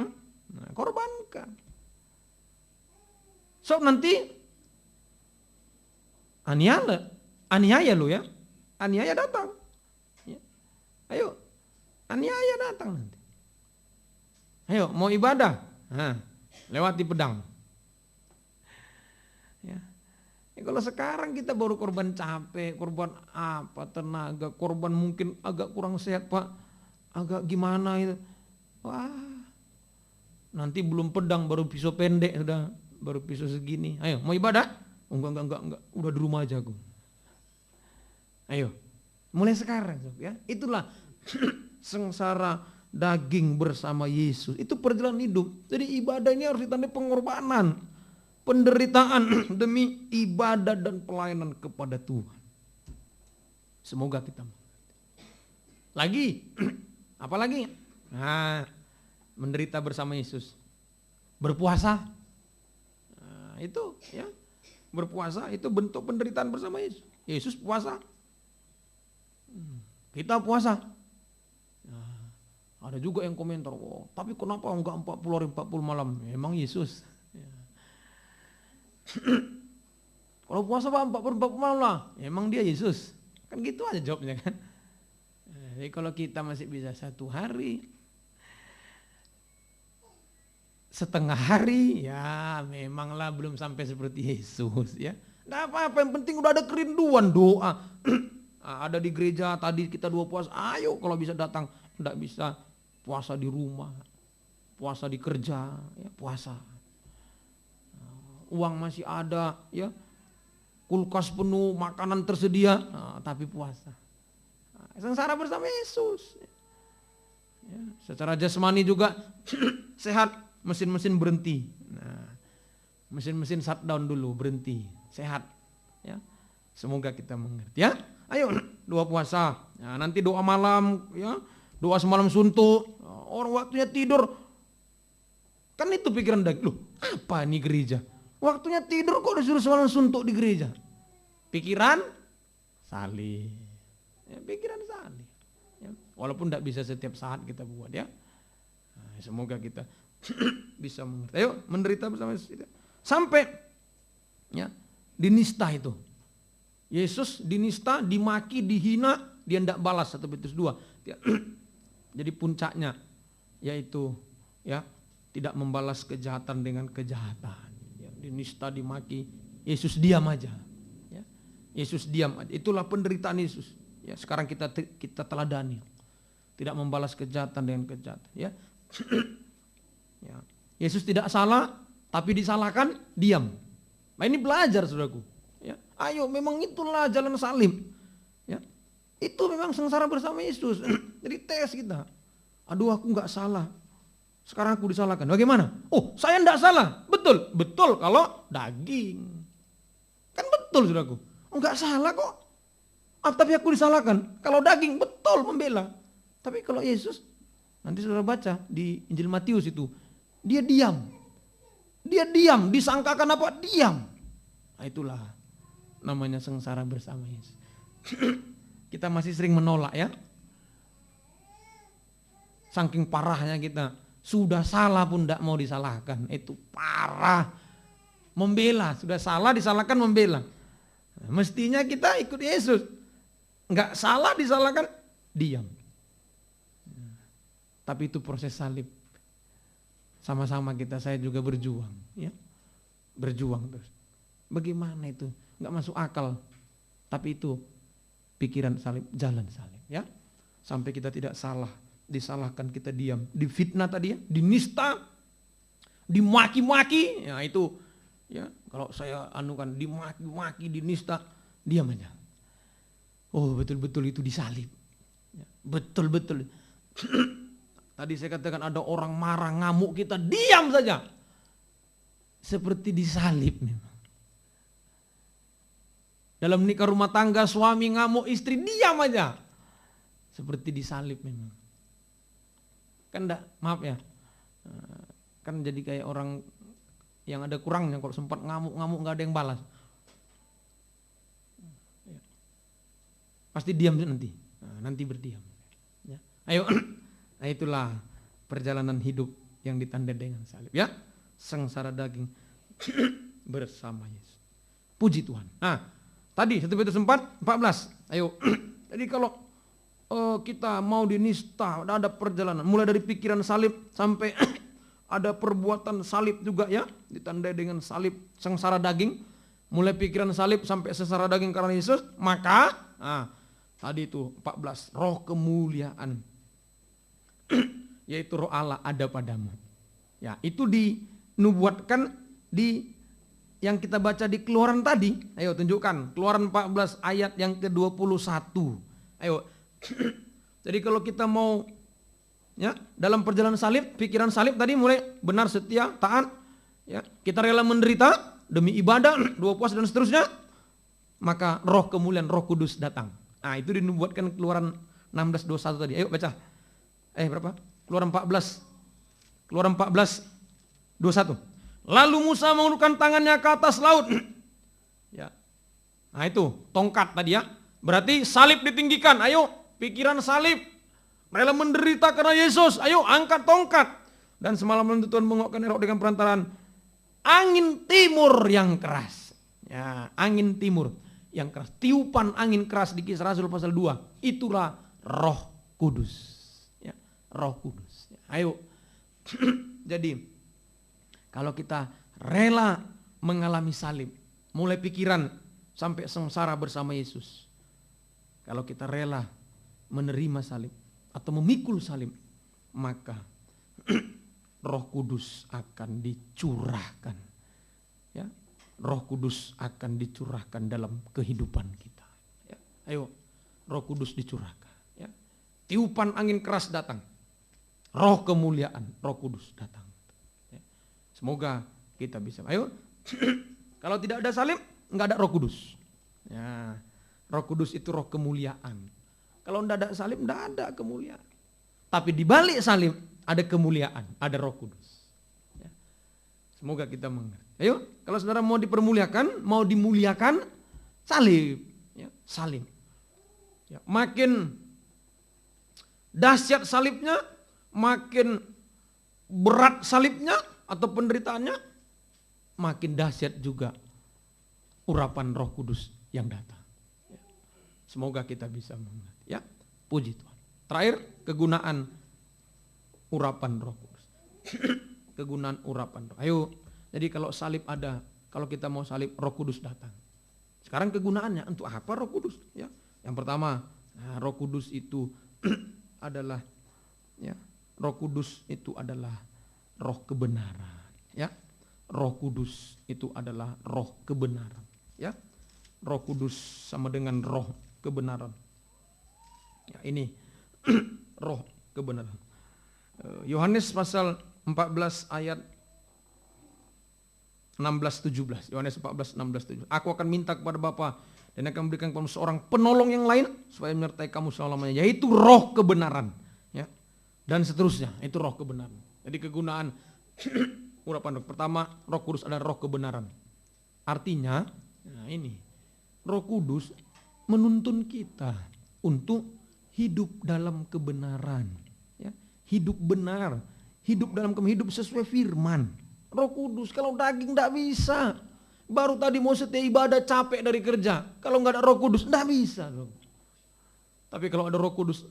nah, korbankan. So nanti aniaya lo ya, aniaya datang. Ya. Ayo, aniaya datang nanti. Ayo, mau ibadah, nah, lewati pedang. Ya. Ya, kalau sekarang kita baru korban capek, korban apa, tenaga, korban mungkin agak kurang sehat Pak, agak gimana itu. Wah, Nanti belum pedang baru pisau pendek sudah, baru pisau segini. Ayo, mau ibadah? Oh, enggak. Udah di rumah aja aku. Ayo, mulai sekarang ya. Itulah sengsara daging bersama Yesus. Itu perjalanan hidup. Jadi ibadah ini harus ditandai pengorbanan, penderitaan demi ibadah dan pelayanan kepada Tuhan. Semoga kita lagi apa lagi? Nah, menderita bersama Yesus. Berpuasa. Nah, itu ya. Berpuasa itu bentuk penderitaan bersama Yesus. Yesus puasa. Kita puasa. Nah, ada juga yang komentar, oh, tapi kenapa enggak 40 hari 40 malam? Emang Yesus. Ya. Kalau puasa Pak 40 malam lah, emang dia Yesus. Kan gitu aja jawabnya kan. Jadi kalau kita masih bisa 1 hari, setengah hari, ya memanglah belum sampai seperti Yesus ya. Nggak apa-apa, yang penting udah ada kerinduan doa. Ada di gereja tadi kita 2 puasa, ayo kalau bisa datang. Nggak bisa puasa di rumah, puasa di kerja, ya puasa. Uang masih ada, ya kulkas penuh, makanan tersedia, tapi puasa. Sengsara bersama Yesus. Ya, secara jasmani juga sehat, mesin-mesin berhenti. Nah, mesin-mesin shutdown dulu, berhenti, sehat. Ya, semoga kita mengerti. Ya, ayo 2 puasa. Nah, nanti doa malam, ya doa semalam suntuk. Orang waktunya tidur. Kan itu pikiran daging. Loh, apa nih gereja? Waktunya tidur kok disuruh semalam suntuk di gereja? Pikiran salih. Ya, pikiran salih. Ya, walaupun tidak bisa setiap saat kita buat ya. Nah, semoga kita bisa mengerti. Ayo menderita bersama Yesus. Sampai ya dinista itu. Yesus dinista, dimaki, dihina, dia tidak balas 1 Petrus 2. Jadi puncaknya yaitu ya tidak membalas kejahatan dengan kejahatan. Ya, dinista, dimaki, Yesus diam aja. Ya, Yesus diam aja. Itulah penderitaan Yesus. Ya, sekarang kita teladani. Tidak membalas kejahatan dengan kejahatan. Ya. Ya. Yesus tidak salah, tapi disalahkan, diam. Nah ini belajar saudaraku. Ya. Ayo, memang itulah jalan salib. Ya. Itu memang sengsara bersama Yesus. Jadi tes kita. Aduh aku nggak salah. Sekarang aku disalahkan. Bagaimana? Oh saya enggak salah. Betul. Betul kalau daging. Kan betul saudaraku. Enggak salah kok. Tapi aku disalahkan. Kalau daging betul membela. Tapi kalau Yesus, nanti saudara baca di Injil Matius itu. Dia diam. Dia diam. Disangkakan apa? Diam. Nah itulah namanya sengsara bersama Yesus. Kita masih sering menolak ya. Saking parahnya kita. Sudah salah pun tidak mau disalahkan. Itu parah. Membela. Sudah salah disalahkan membela. Nah, mestinya kita ikut Yesus. Enggak salah disalahkan, diam. Tapi itu proses salib. Sama-sama saya juga berjuang. Ya. Berjuang terus. Bagaimana itu? Enggak masuk akal. Tapi itu pikiran salib, jalan salib. Ya. Sampai kita tidak salah. Disalahkan kita diam, difitnah tadi ya, dinista, dimaki-maki, ya itu ya kalau saya anukan dimaki-maki, dinista, diam aja. Oh betul-betul itu disalib, ya, betul-betul. Tadi saya katakan ada orang marah ngamuk kita diam saja, seperti disalib memang. Dalam nikah rumah tangga suami ngamuk istri diam aja, seperti disalib memang. Kan enggak, maaf ya, kan jadi kayak orang yang ada kurangnya kalau sempat ngamuk-ngamuk nggak ada yang balas, pasti diam nanti, nanti berdiam. Ya. Ayo, nah itulah perjalanan hidup yang ditandai dengan salib, ya, sengsara daging bersama Yesus. Puji Tuhan. Nah, tadi 1 Petrus 4:14. Ayo, jadi kalau kita mau dinista, ada perjalanan mulai dari pikiran salib sampai ada perbuatan salib juga ya, ditandai dengan salib sengsara daging, mulai pikiran salib sampai sengsara daging karena Yesus, maka tadi itu 14, roh kemuliaan yaitu roh Allah ada padamu. Ya, itu dinubuatkan di yang kita baca di Keluaran tadi. Ayo tunjukkan, Keluaran 14 ayat yang ke-21. Ayo. Jadi kalau kita mau ya, dalam perjalanan salib, pikiran salib tadi mulai benar, setia, taat, ya, kita rela menderita demi ibadah, dua puasa dan seterusnya, maka roh kemuliaan, Roh Kudus datang. Nah, itu dinubuatkan Keluaran 16:21 tadi. Ayo baca. Berapa? Keluaran 14. Keluaran 14:21. Lalu Musa mengulurkan tangannya ke atas laut. Ya. Nah, itu tongkat tadi ya. Berarti salib ditinggikan. Ayo, pikiran salib. Rela menderita karena Yesus. Ayo, angkat tongkat. Dan semalam Tuhan menguatkan roh dengan perantaraan angin timur yang keras. Ya, angin timur yang keras. Tiupan angin keras di Kisah Rasul pasal 2. Itulah Roh Kudus. Ya, Roh Kudus. Ayo. Jadi kalau kita rela mengalami salib, mulai pikiran sampai sengsara bersama Yesus. Kalau kita rela menerima salib atau memikul salib, maka Roh Kudus akan dicurahkan. Ya, Roh Kudus akan dicurahkan dalam kehidupan kita. Ya, ayo, Roh Kudus dicurahkan. Ya, tiupan angin keras datang, Roh kemuliaan, Roh Kudus datang. Ya, semoga kita bisa. Ayo, kalau tidak ada salib, nggak ada Roh Kudus. Ya, Roh Kudus itu roh kemuliaan. Kalau tidak ada salib, tidak ada kemuliaan. Tapi di balik salib ada kemuliaan, ada Roh Kudus. Ya. Semoga kita mengerti. Ayo, kalau saudara mau dipermuliakan, mau dimuliakan, salib. Ya, salib. Ya, makin dahsyat salibnya, makin berat salibnya atau penderitaannya, makin dahsyat juga urapan Roh Kudus yang datang. Ya. Semoga kita bisa mengerti. Ya, puji Tuhan. Terakhir, kegunaan urapan Roh Kudus. Kegunaan urapan Roh. Ayo, jadi kalau salib ada, kalau kita mau salib, Roh Kudus datang. Sekarang kegunaannya untuk apa Roh Kudus? Ya, yang pertama, Roh Kudus itu adalah, ya, Roh Kudus itu adalah roh kebenaran. Ya, Roh Kudus itu adalah roh kebenaran. Ya, Roh Kudus sama dengan roh kebenaran. Ya, ini roh kebenaran. Yohanes pasal 14 ayat 16-17. Yohanes 14, 16-17. Aku akan minta kepada Bapa dan akan memberikan kepada seorang penolong yang lain supaya menyertai kamu selama-lamanya, yaitu roh kebenaran. Ya. Dan seterusnya, itu roh kebenaran. Jadi kegunaan urapan roh. Pertama, Roh Kudus adalah roh kebenaran. Artinya, nah ini, Roh Kudus menuntun kita untuk hidup dalam kebenaran, ya, hidup benar, hidup dalam hidup sesuai firman. Roh Kudus, kalau daging tidak bisa. Baru tadi mau setia ibadah capek dari kerja, kalau nggak ada Roh Kudus tidak bisa. Tapi kalau ada Roh Kudus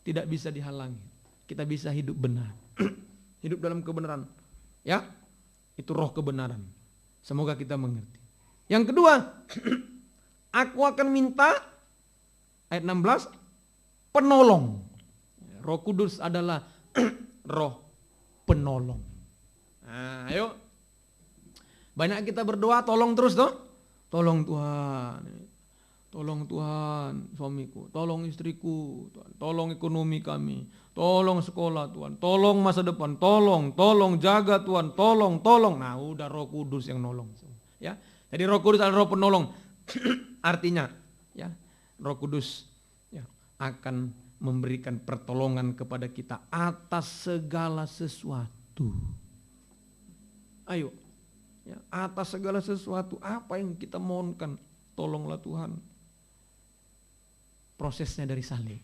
tidak bisa dihalangi. Kita bisa hidup benar, hidup dalam kebenaran. Ya, itu roh kebenaran. Semoga kita mengerti. Yang kedua, aku akan minta ayat 16. Penolong. Roh Kudus adalah roh penolong. Nah, ayo. Banyak kita berdoa tolong terus toh. Tolong Tuhan. Tolong Tuhan suamiku, tolong istriku, Tuhan. Tolong ekonomi kami, tolong sekolah Tuhan, tolong masa depan, tolong jaga Tuhan, tolong. Nah, udah Roh Kudus yang nolong. Ya. Jadi Roh Kudus adalah roh penolong. Artinya, ya, Roh Kudus akan memberikan pertolongan kepada kita atas segala sesuatu. Ayo, ya, atas segala sesuatu, apa yang kita mohonkan, tolonglah Tuhan. Prosesnya dari salib.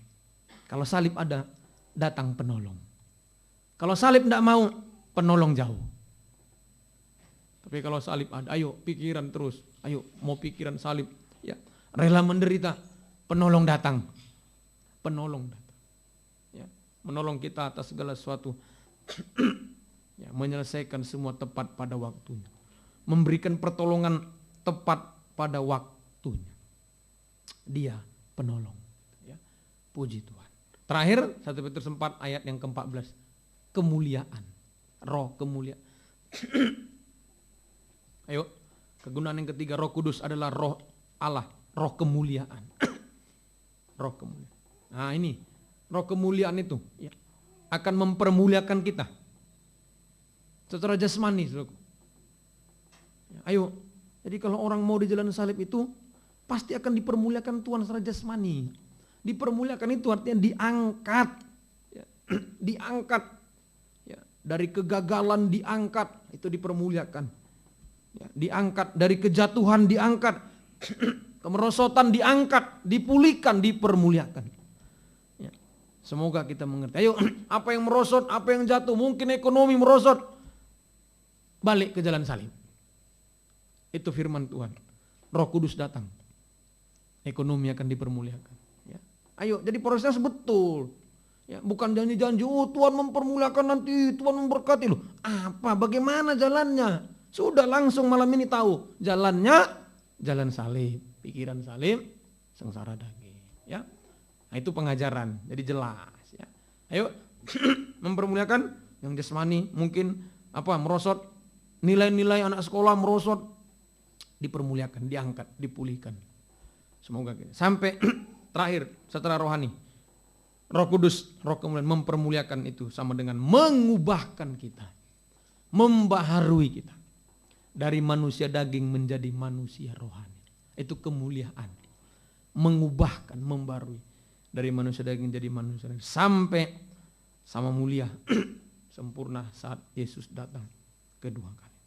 Kalau salib ada, datang penolong. Kalau salib tidak mau, penolong jauh. Tapi kalau salib ada, ayo pikiran terus, ayo mau pikiran salib, ya, rela menderita, penolong datang. Penolong datang, ya, menolong kita atas segala sesuatu, ya, menyelesaikan semua tepat pada waktunya, memberikan pertolongan tepat pada waktunya. Dia penolong, ya, puji Tuhan. Terakhir 1 Petrus 4 ayat yang ke-14, kemuliaan. roh kemuliaan. Ayo, kegunaan yang ketiga, Roh Kudus adalah roh Allah, roh kemuliaan. Roh kemuliaan. Nah ini, roh kemuliaan itu ya, akan mempermuliakan kita secara jasmani. Ya, ayo, jadi kalau orang mau di jalan salib itu pasti akan dipermuliakan Tuhan secara jasmani. Dipermuliakan itu artinya diangkat, ya, diangkat, ya, dari kegagalan diangkat, itu dipermuliakan. Ya, diangkat dari kejatuhan, diangkat kemerosotan, diangkat, dipulihkan, dipermuliakan. Ya, semoga kita mengerti. Ayo, apa yang merosot, apa yang jatuh, mungkin ekonomi merosot, balik ke jalan salib. Itu firman Tuhan. Roh Kudus datang, ekonomi akan dipermuliakan. Ya. Ayo, jadi proses betul. Ya, bukan janji-janji, oh Tuhan mempermuliakan nanti, Tuhan memberkati loh. Apa, bagaimana jalannya? Sudah langsung malam ini tahu. Jalannya, jalan salib, pikiran salib, sengsara daging. Ya, nah, itu pengajaran, jadi jelas. Ya. Ayo, mempermuliakan yang jasmani, mungkin apa merosot, nilai-nilai anak sekolah merosot, dipermuliakan, diangkat, dipulihkan. Semoga kita sampai terakhir setelah rohani, Roh Kudus, roh kemuliaan mempermuliakan itu sama dengan mengubahkan kita, membaharui kita dari manusia daging menjadi manusia rohani. Itu kemuliaan, mengubahkan, membarui dari manusia daging menjadi manusia daging sampai sama mulia sempurna saat Yesus datang kedua kali.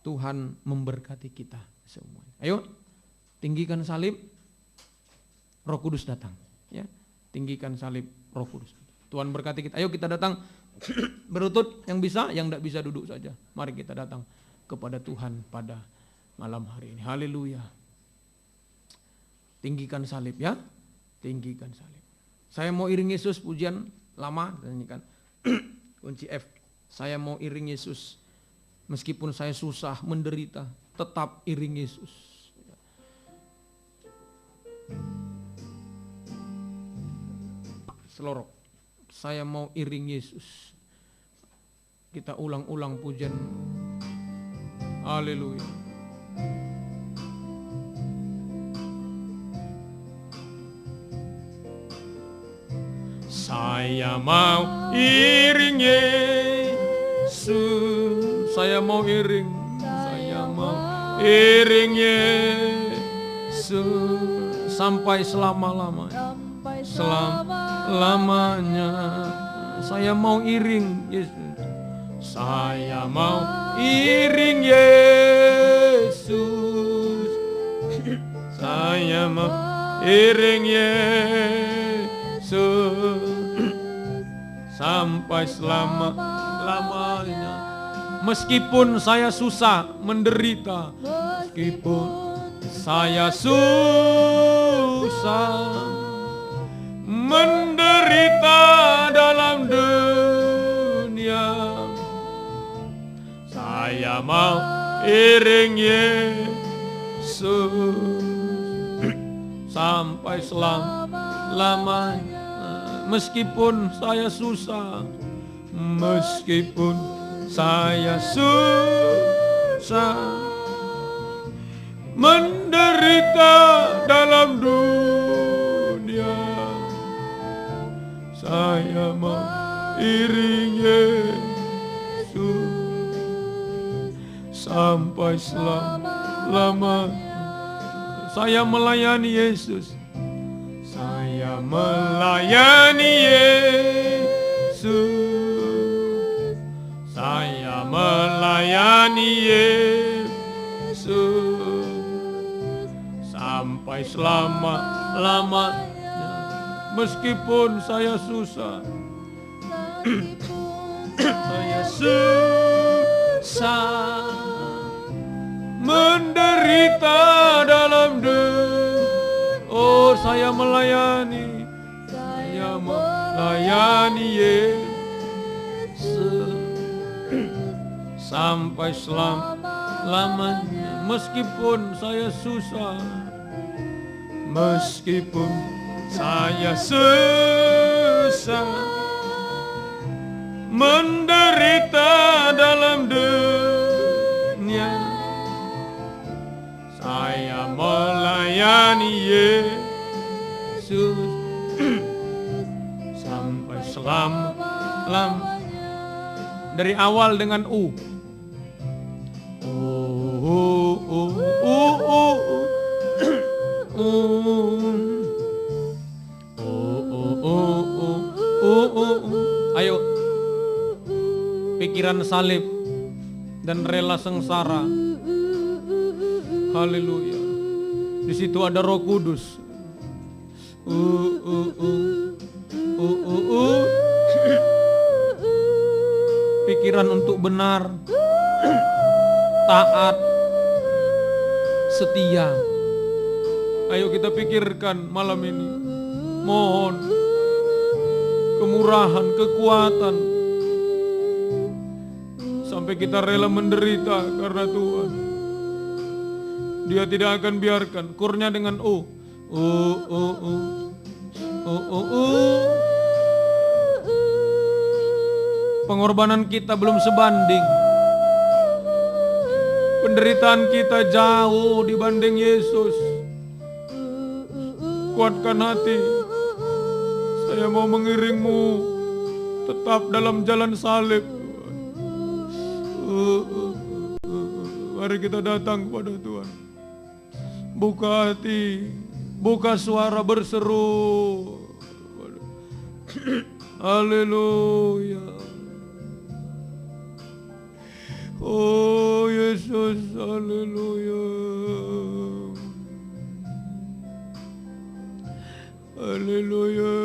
Tuhan memberkati kita semuanya. Ayo, tinggikan salib, Roh Kudus datang. Ya, tinggikan salib, Roh Kudus. Tuhan berkati kita. Ayo kita datang berlutut, yang bisa, yang tidak bisa duduk saja. Mari kita datang kepada Tuhan pada malam hari ini. Haleluya. Tinggikan salib ya, tinggikan salib. Saya mau iring Yesus, pujian lama, nyanyikan kunci F. Saya mau iring Yesus. Meskipun saya susah, menderita, tetap iring Yesus. Selorok, saya mau iring Yesus. Kita ulang-ulang pujian. Haleluya. Saya mau iring Yesus. Saya mau iring. Saya mau iring Yesus sampai selama-lamanya. Selama-lamanya saya mau iring Yesus. Saya mau iring Yesus. Saya mau iring Yesus sampai selama-lamanya. Meskipun saya susah, menderita, meskipun saya susah, menderita dalam dunia, saya mau iring Yesus sampai selama-lamanya. Meskipun saya susah, meskipun saya susah, menderita dalam dunia, saya mau iring Yesus sampai selama-lamanya. Saya melayani Yesus. Saya melayani Yesus. Saya melayani Yesus sampai selama-lamanya. Meskipun saya susah, saya susah, menderita dalam dunia. Oh, saya melayani Yesus sampai selama-lamanya. Meskipun saya susah, meskipun saya susah, menderita dalam dunia, saya melayani Yesus sampai selama. Dari awal dengan U. Ayo, pikiran salib dan rela sengsara. Haleluya. Di situ ada Roh Kudus. Pikiran untuk benar, taat, setia. Ayo kita pikirkan malam ini. Mohon kemurahan, kekuatan, sampai kita rela menderita karena Tuhan. Dia tidak akan biarkan. Kurnya dengan O. Pengorbanan kita belum sebanding. Penderitaan kita jauh dibanding Yesus. Kuatkan hati. Saya mau mengiringmu tetap dalam jalan salib. Mari kita datang kepada Tuhan. Buka hati, buka suara berseru. Haleluya. Oh Yesus, haleluya. Haleluya.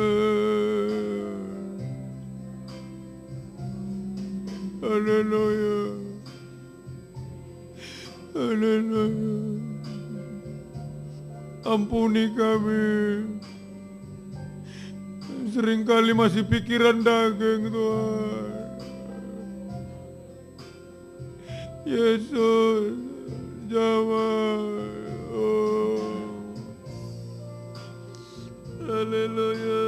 Haleluya. Haleluya. Ampuni kami. Seringkali masih pikiran daging, Tuhan. Yesus, jawab. Oh. Haleluya.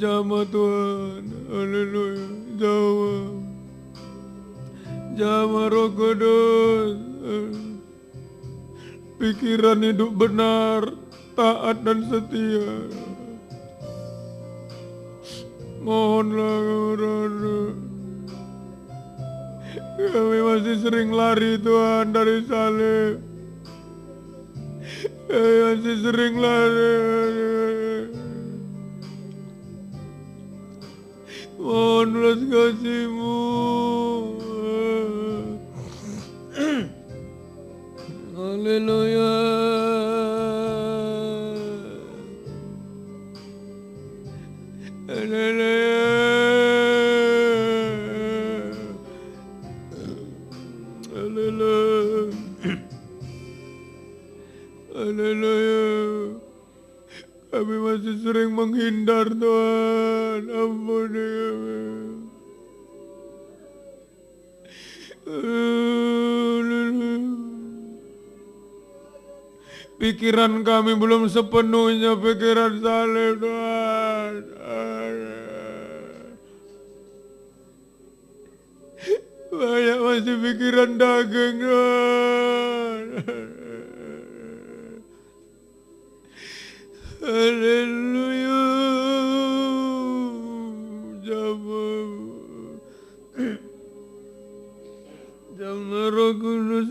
Jawab Tuhan. Haleluya. Jawab. Jawab Roh Kudus. Pikiran hidup benar, taat dan setia. Mohonlah kami masih sering lari Tuhan dari salib. Kami masih sering lari. Mohon belas kasih-Mu. Haleluya. Haleluya. Haleluya. Haleluya. Kami masih sering menghindar Tuhan. Ampuni kami. Pikiran kami belum sepenuhnya pikiran salib Tuhan. Banyak masih pikiran daging Tuhan. Haleluya. Jawab Roh Kudus.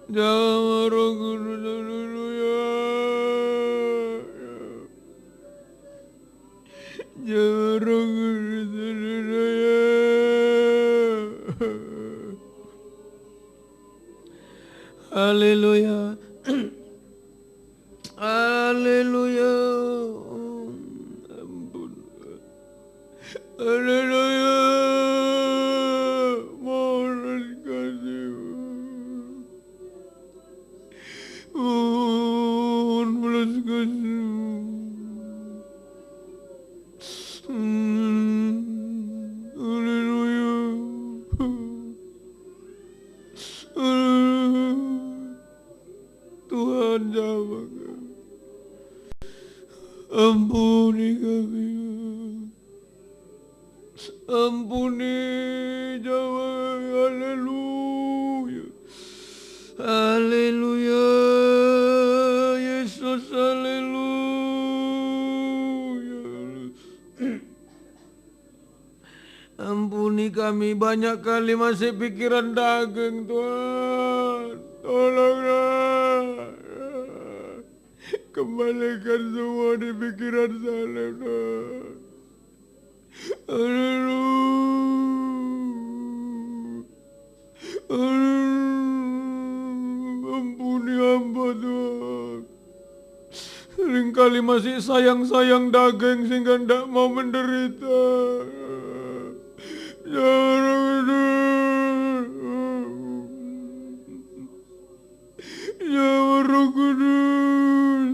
Jawab Roh Kudus. Haleluya. Jawab Roh Kudus. Haleluya. Haleluya. Haleluya. Ampun. Haleluya. Mohon kasih-Mu. Mohon belas kasih-Mu. Haleluya. Ampuni kami. Ampuni Jawa. Haleluya. Haleluya. Yesus, haleluya. Ampuni kami, banyak kali masih pikiran daging Tuhan. Tolonglah. Kembalikan semua di pikiran saleh Tuhan. Ampuni hamba Tuhan. Seringkali masih sayang-sayang daging sehingga tidak mau menderita. Ya Roh Kudus.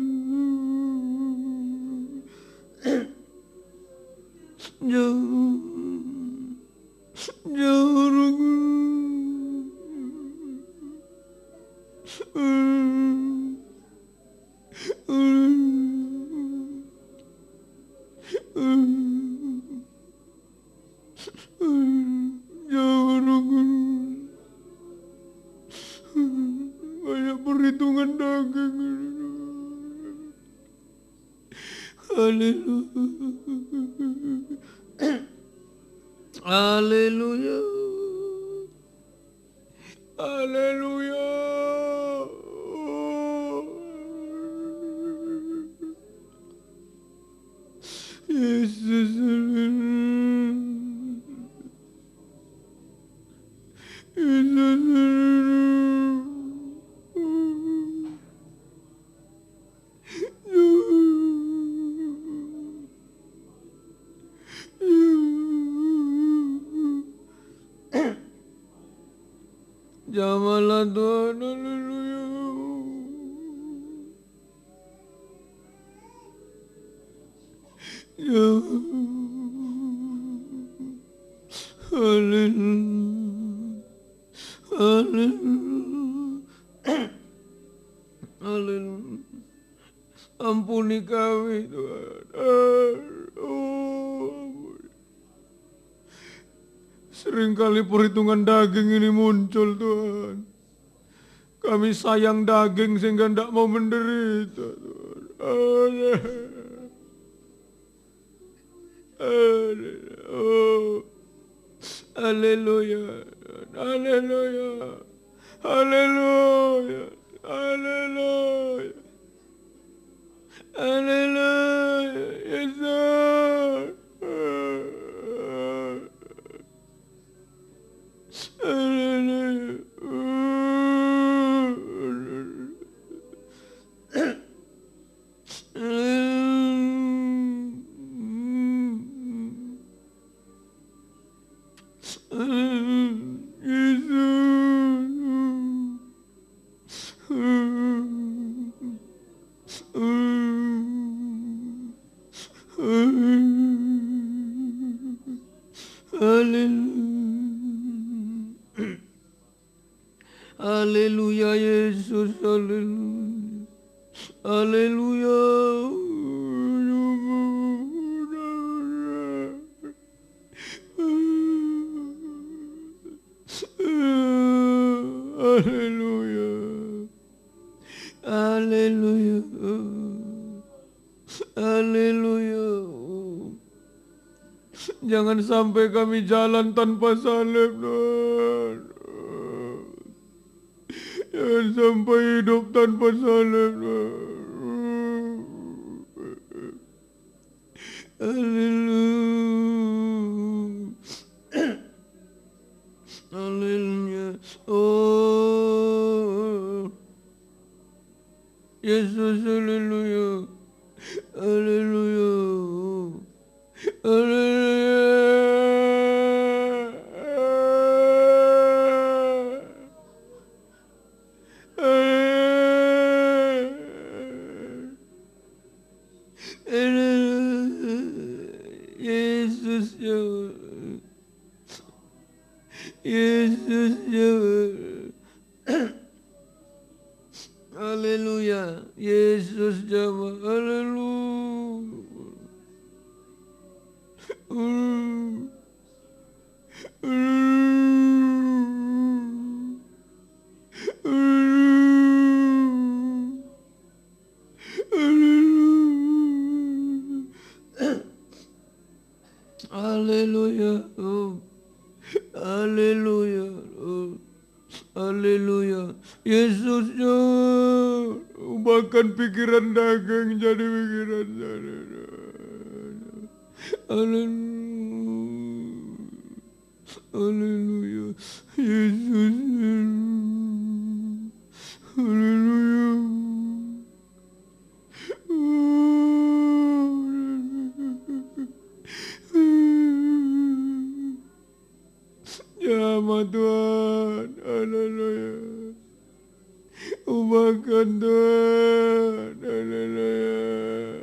Ya Roh banyak perhitungan daging. Haleluya. Haleluya. Haleluya. Yesus. Jamalah Tuhan, haleluya. Ya, haleluya. Haleluya. Haleluya. Ampuni kami Tuhan. Seringkali perhitungan daging ini muncul Tuhan. Kami sayang daging sehingga tidak mau menderita Tuhan. Haleluya. Haleluya. Haleluya. Haleluya. Haleluya. Yesus. Haleluya Yesus, haleluya. Haleluya. Haleluya. Haleluya. Haleluya. Jangan sampai kami jalan tanpa salib, Tuhan. Jangan sampai hidup tanpa salib, Tuhan. Haleluya. Haleluya. Oh, Yesus, haleluya. Haleluya. Haleluya. Yesus ya. Yesus ya. Haleluya. Yesus ya. Haleluya. Haleluya. Haleluya. Haleluya. Yesusnya ubahkan pikiran dagang jadi pikiran saudara. Haleluya. Haleluya. Yesus. Haleluya. Jamah Tuhan. Haleluya. Ubahkan Tuhan. Haleluya.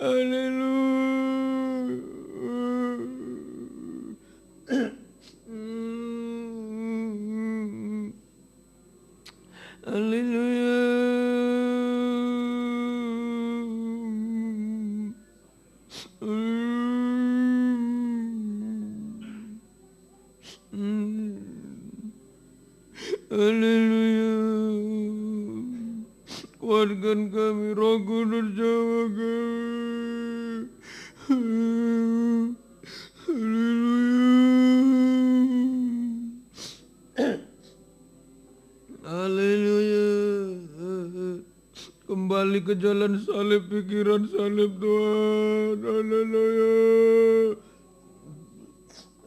Haleluya. Haleluya. Haleluya. Kuatkan kami, Roh Kudus jamaah kami. Haleluya. Kembali ke jalan salib, pikiran salib Tuhan. Haleluya.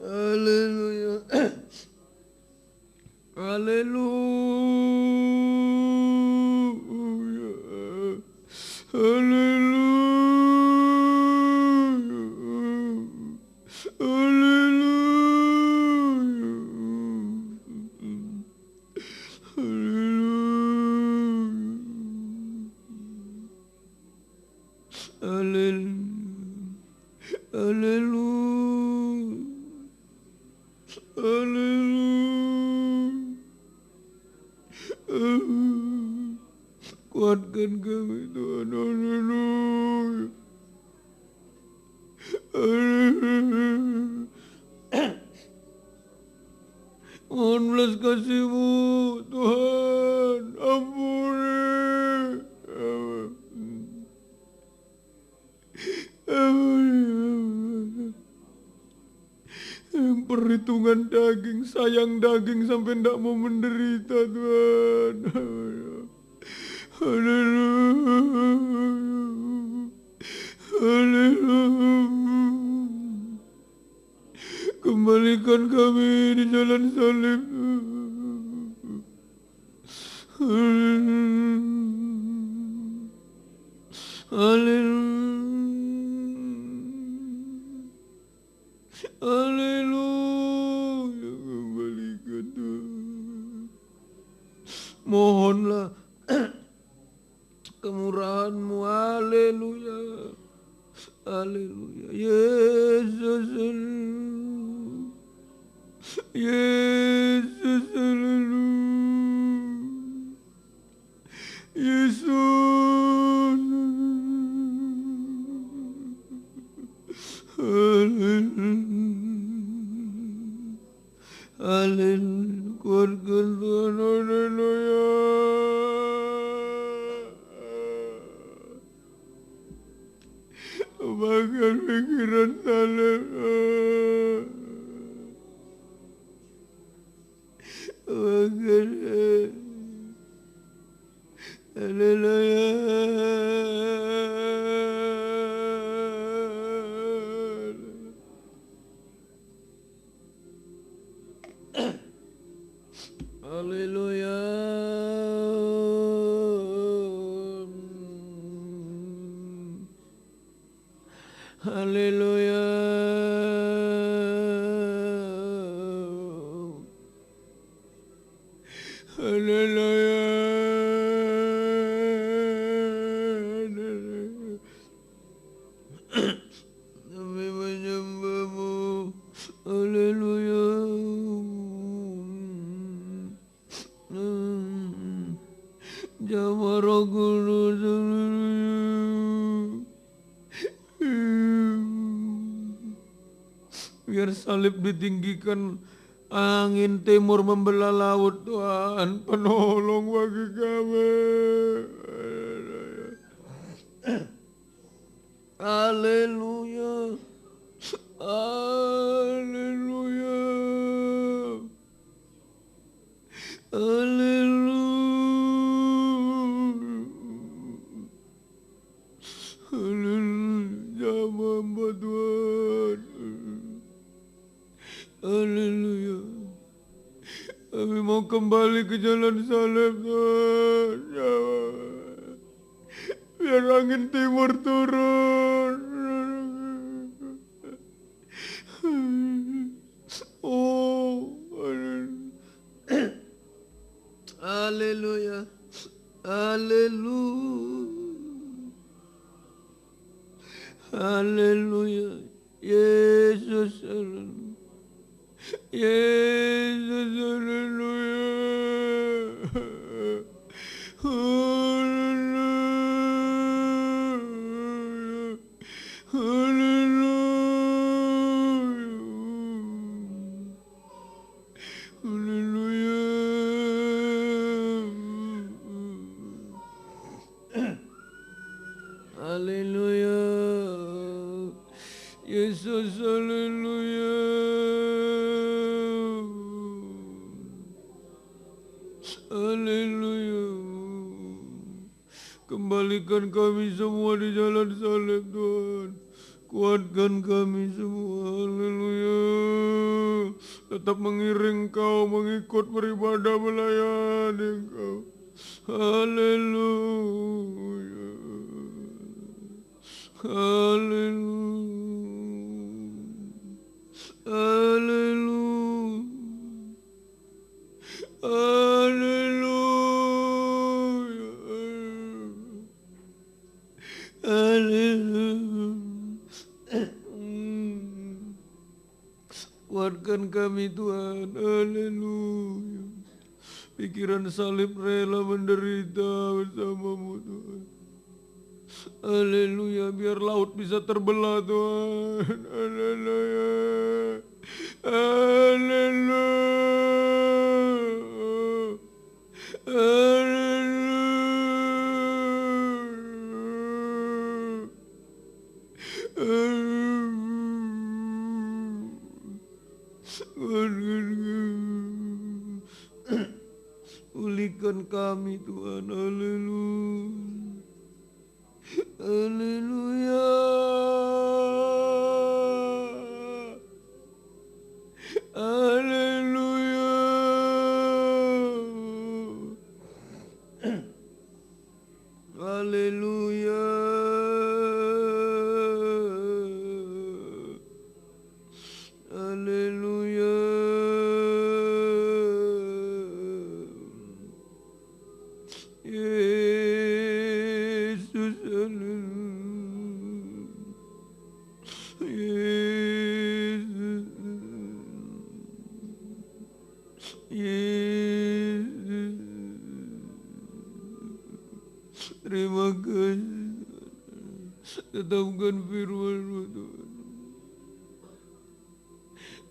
Haleluya. Haleluya. Haleluya. Kuatkan kami Tuhan. Haleluya. Mohon belas kasih-Mu Tuhan, ampuni. Perhitungan daging, sayang daging sampai tidak mau menderita Tuhan. Haleluya. Haleluya. Kembalikan kami di jalan salib. Haleluya. Haleluya. Kembalikan Tuhan. Mohonlah kemurahan-Mu. Haleluya. Haleluya. Yesus. Yesus. Haleluya. Yesus. Haleluya. Haleluya. Kuatkan Tuhan. Haleluya. Bahkan pikiran salib. Bahkan haleluya. Haleluya. Haleluya. Haleluya. Kami menyembah-Mu. Haleluya. Jamaah Roh Kudus. Haleluya. Biar salib ditinggikan, angin timur membelah laut Tuhan, penolong bagi kami. Haleluya. Haleluya. Haleluya. Haleluya. Hamba Tuhan. Haleluya. Kami mau kembali ke jalan salib Tuhan. Ya. Biar angin timur turun. Oh, haleluya. Haleluya. Haleluya. Yesus, haleluya. Yesus, haleluya. Haleluya. Haleluya. Haleluya. Haleluya. Yesus, haleluya. Haleluya. Kembalikan kami semua di jalan salib Tuhan. Kuatkan kami semua. Haleluya. Tetap mengiring Engkau, mengikut beribadah melayani Engkau. Haleluya. Haleluya. Haleluya. Haleluya. Haleluya. Kuatkan kami Tuhan. Haleluya. Pikiran salib rela menderita bersamamu Tuhan. Haleluya. Biar laut bisa terbelah Tuhan. Haleluya. Haleluya. Pulihkan kami Tuhan. Haleluya. Haleluya. Haleluya. Haleluya. Haleluya. Yesus, haleluya. Yesus. Yesus. Terima kasih. Tetapkan firman-Mu Tuhan.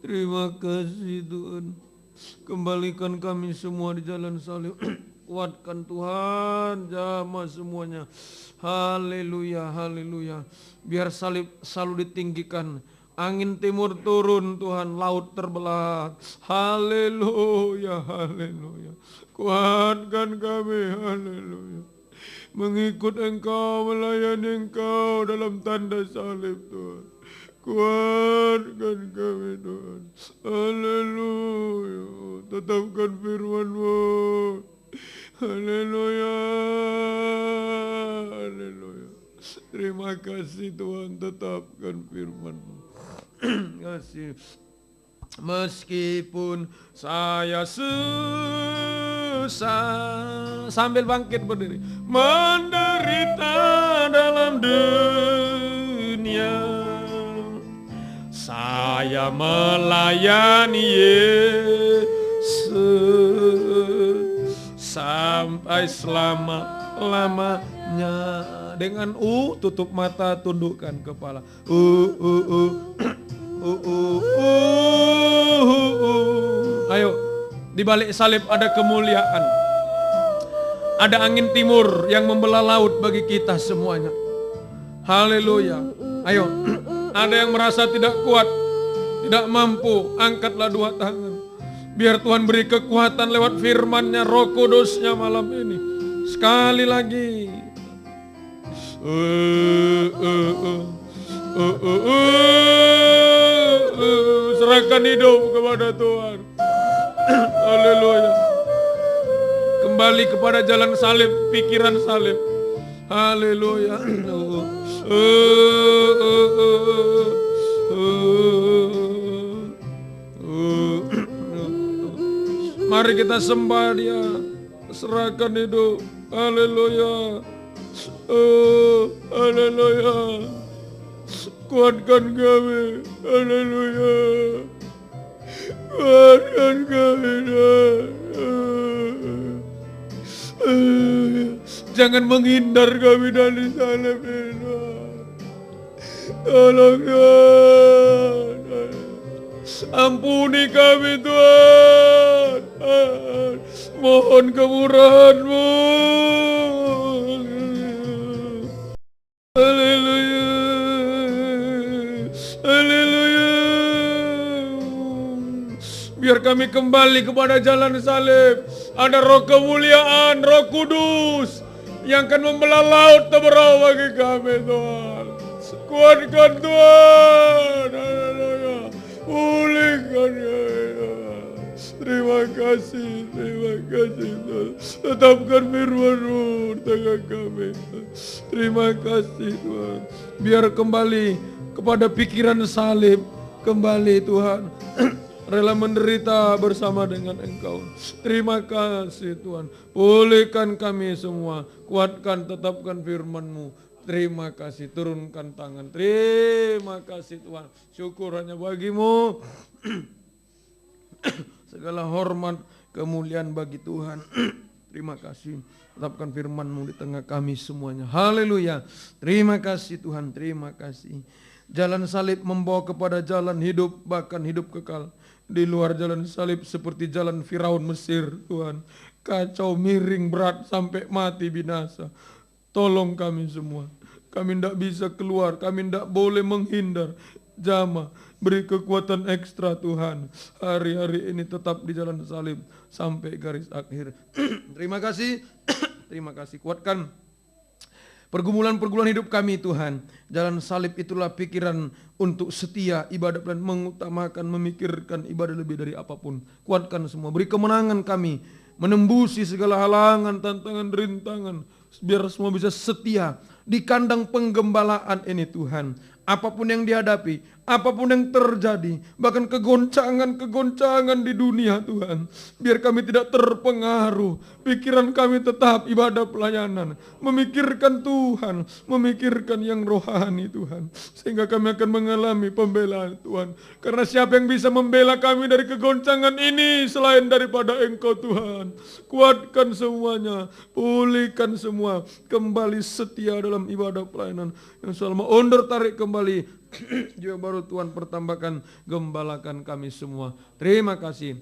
Terima kasih Tuhan. Kembalikan kami semua di jalan salib. Kuatkan Tuhan, jamah semuanya. Haleluya, haleluya. Biar salib selalu ditinggikan. Angin timur turun Tuhan, laut terbelah. Haleluya, haleluya. Kuatkan kami, haleluya. Mengikut Engkau, melayani Engkau dalam tanda salib Tuhan. Kuatkan kami Tuhan. Haleluya. Tetapkan firman-Mu. Haleluya. Haleluya. Terima kasih Tuhan, tetapkan firman-Mu. Kasih. Meskipun saya susah, sambil bangkit berdiri, menderita dalam dunia, saya melayani Yesus sampai selama-lamanya. Dengan tutup mata, tundukkan kepala. Di balik salib ada kemuliaan. Ada angin timur yang membelah laut bagi kita semuanya. Haleluya. Ayo, ada yang merasa tidak kuat, tidak mampu, angkatlah dua tangan. Biar Tuhan beri kekuatan lewat firman-Nya, Roh Kudus-Nya malam ini. Sekali lagi. Serahkan hidup kepada Tuhan. Haleluya. Kembali kepada jalan salib, pikiran salib. Haleluya. Mari kita sembah Dia, serahkan hidup. Haleluya. Haleluya. Kuatkan kami. Haleluya. Kuatkan kami. Jangan menghindar kami dari salib ini. Tolong Tuhan. Ampuni kami Tuhan. Mohon kemurahan-Mu. Haleluya. Haleluya. Biar kami kembali kepada jalan salib. Ada roh kemuliaan, Roh Kudus yang akan membelah laut teberau bagi kami Tuhan. Kuatkan Tuhan. Haleluya. Pulihkan kami Tuhan. Terima kasih Tuhan. Tetapkan firman-Mu di tengah kami. Terima kasih Tuhan. Biar kembali kepada pikiran salib. Kembali Tuhan. Rela menderita bersama dengan Engkau. Terima kasih Tuhan. Pulihkan kami semua. Kuatkan, tetapkan firman-Mu. Terima kasih. Turunkan tangan. Terima kasih Tuhan. Syukur hanya bagi-Mu. Segala hormat, kemuliaan bagi Tuhan. Terima kasih. Tetapkan firman-Mu di tengah kami semuanya. Haleluya. Terima kasih Tuhan. Terima kasih. Jalan salib membawa kepada jalan hidup, bahkan hidup kekal. Di luar jalan salib seperti jalan Firaun Mesir, Tuhan. Kacau, miring, berat, sampai mati binasa. Tolong kami semua. Kami tidak bisa keluar, kami tidak boleh menghindar. Jamah, beri kekuatan ekstra Tuhan. Hari-hari ini tetap di jalan salib sampai garis akhir. Terima kasih. Terima kasih. Kuatkan pergumulan-pergumulan hidup kami Tuhan. Jalan salib itulah pikiran untuk setia ibadah dan mengutamakan, memikirkan ibadah lebih dari apapun. Kuatkan semua, beri kemenangan kami menembusi segala halangan, tantangan, rintangan. Biar semua bisa setia di kandang penggembalaan ini Tuhan. Apapun yang dihadapi, apapun yang terjadi, bahkan kegoncangan-kegoncangan di dunia Tuhan. Biar kami tidak terpengaruh, pikiran kami tetap ibadah pelayanan. Memikirkan Tuhan, memikirkan yang rohani Tuhan. Sehingga kami akan mengalami pembelaan Tuhan. Karena siapa yang bisa membela kami dari kegoncangan ini selain daripada Engkau Tuhan. Kuatkan semuanya, pulihkan semua, kembali setia dalam ibadah pelayanan. Yang selalu undur tarik kembali, juga baru Tuhan pertambahkan, gembalakan kami semua. Terima kasih.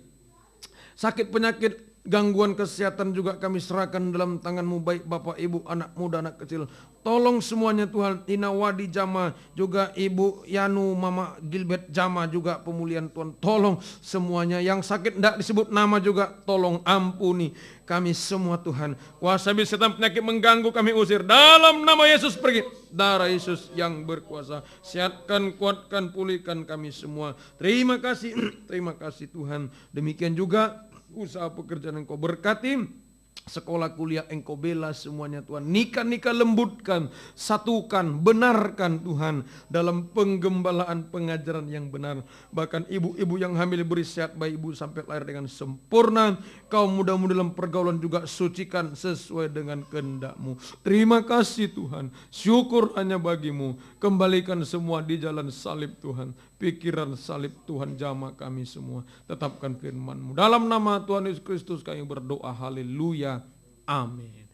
Sakit penyakit, gangguan kesehatan juga kami serahkan dalam tangan-Mu, baik Bapak, Ibu, anak muda, anak kecil. Tolong semuanya Tuhan. Ina Wadi Jama, juga Ibu Yanu, Mama Gilbert Jama, juga pemulihan Tuhan. Tolong semuanya. Yang sakit tidak disebut nama juga, tolong ampuni kami semua Tuhan. Kuasa setan penyakit mengganggu kami usir. Dalam nama Yesus pergi. Darah Yesus yang berkuasa. Sehatkan, kuatkan, pulihkan kami semua. Terima kasih. Terima kasih Tuhan. Demikian juga usaha pekerjaan Engkau berkati. Sekolah kuliah Engkau bela semuanya Tuhan. Nikah-nikah lembutkan, satukan, benarkan Tuhan. Dalam penggembalaan pengajaran yang benar. Bahkan ibu-ibu yang hamil beri sehat bayi ibu sampai lahir dengan sempurna. Kaum muda-mudi dalam pergaulan juga sucikan sesuai dengan kehendak-Mu. Terima kasih Tuhan. Syukur hanya bagi-Mu. Kembalikan semua di jalan salib Tuhan. Pikiran salib Tuhan jamah kami semua. Tetapkan firman-Mu. Dalam nama Tuhan Yesus Kristus kami berdoa. Haleluya. Amin.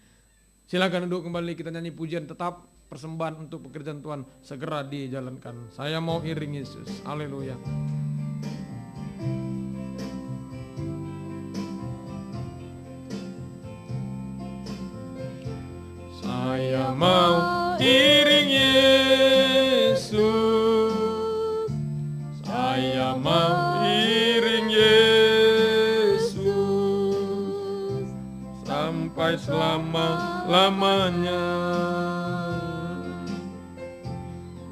Silakan duduk kembali, kita nyanyi pujian tetap persembahan untuk pekerjaan Tuhan segera dijalankan. Saya mau iring Yesus. Haleluya. Saya mau iring Yesus sampai selama-lamanya.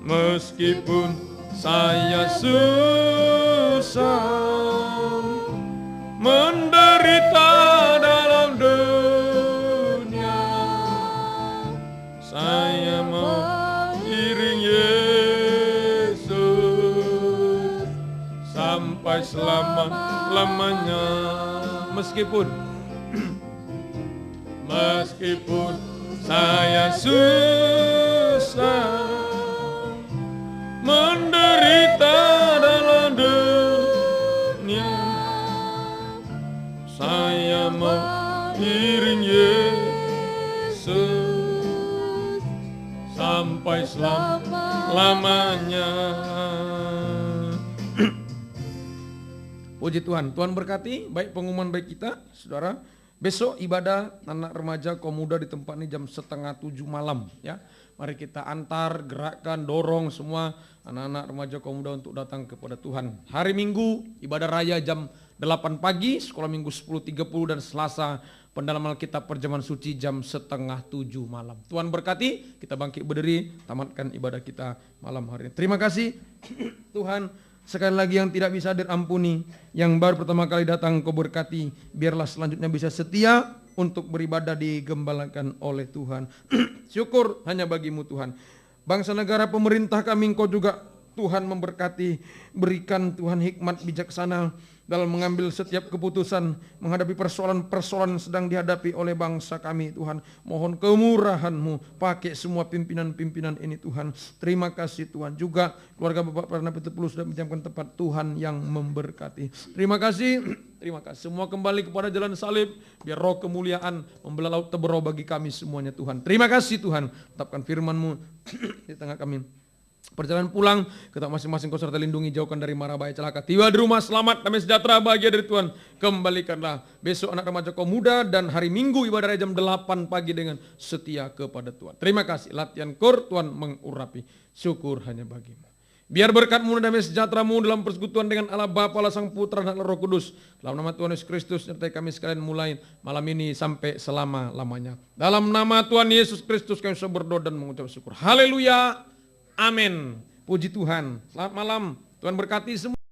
Meskipun saya susah, menderita dalam dunia, saya mau iring Yesus sampai selama-lamanya. Meskipun saya susah, menderita dalam dunia, saya mau iring Yesus sampai selama-lamanya. Puji Tuhan. Tuhan berkati baik pengumuman baik kita, saudara. Besok ibadah anak remaja kaum muda di tempat ini jam 6:30 malam, ya. Mari kita antar, gerakkan, dorong semua anak-anak remaja kaum muda untuk datang kepada Tuhan. Hari Minggu ibadah raya jam 8 pagi, sekolah Minggu 10:30 dan Selasa pendalaman Alkitab perjamuan suci jam 6:30 malam. Tuhan berkati, kita bangkit berdiri, tamatkan ibadah kita malam hari ini. Terima kasih Tuhan. Sekali lagi yang tidak bisa dirampuni, yang baru pertama kali datang Kau berkati, biarlah selanjutnya bisa setia untuk beribadah digembalakan oleh Tuhan. Syukur hanya bagimu Tuhan. Bangsa negara pemerintah kami Engkau juga Tuhan memberkati, berikan Tuhan hikmat bijaksana dalam mengambil setiap keputusan menghadapi persoalan-persoalan sedang dihadapi oleh bangsa kami Tuhan. Mohon kemurahan-Mu pakai semua pimpinan-pimpinan ini Tuhan. Terima kasih Tuhan. Juga keluarga Bapak Perdana Petepulu sudah menjamkan tempat Tuhan yang memberkati. Terima kasih. Terima kasih. Semua kembali kepada jalan salib. Biar roh kemuliaan membelah laut Teberau bagi kami semuanya Tuhan. Terima kasih Tuhan. Tetapkan firman-Mu di tengah kami. Perjalanan pulang, kita masing-masing Kau serta lindungi, jauhkan dari mara bahaya celaka. Tiba di rumah selamat, damai sejahtera, bahagia dari Tuhan. Kembalikanlah besok anak remaja kaum muda dan hari Minggu ibadah jam 8 pagi dengan setia kepada Tuhan. Terima kasih, latihan kor Tuhan mengurapi. Syukur hanya bagimu. Biar berkat-Mu dan damai sejahtera-Mu dalam persekutuan dengan Allah Bapa, Allah Sang Putra dan Allah Roh Kudus. Dalam nama Tuhan Yesus Kristus, nyertai kami sekalian mulai malam ini sampai selama-lamanya. Dalam nama Tuhan Yesus Kristus kami sudah berdoa dan mengucap syukur. Haleluya. Amin. Puji Tuhan. Selamat malam. Tuhan berkati semua.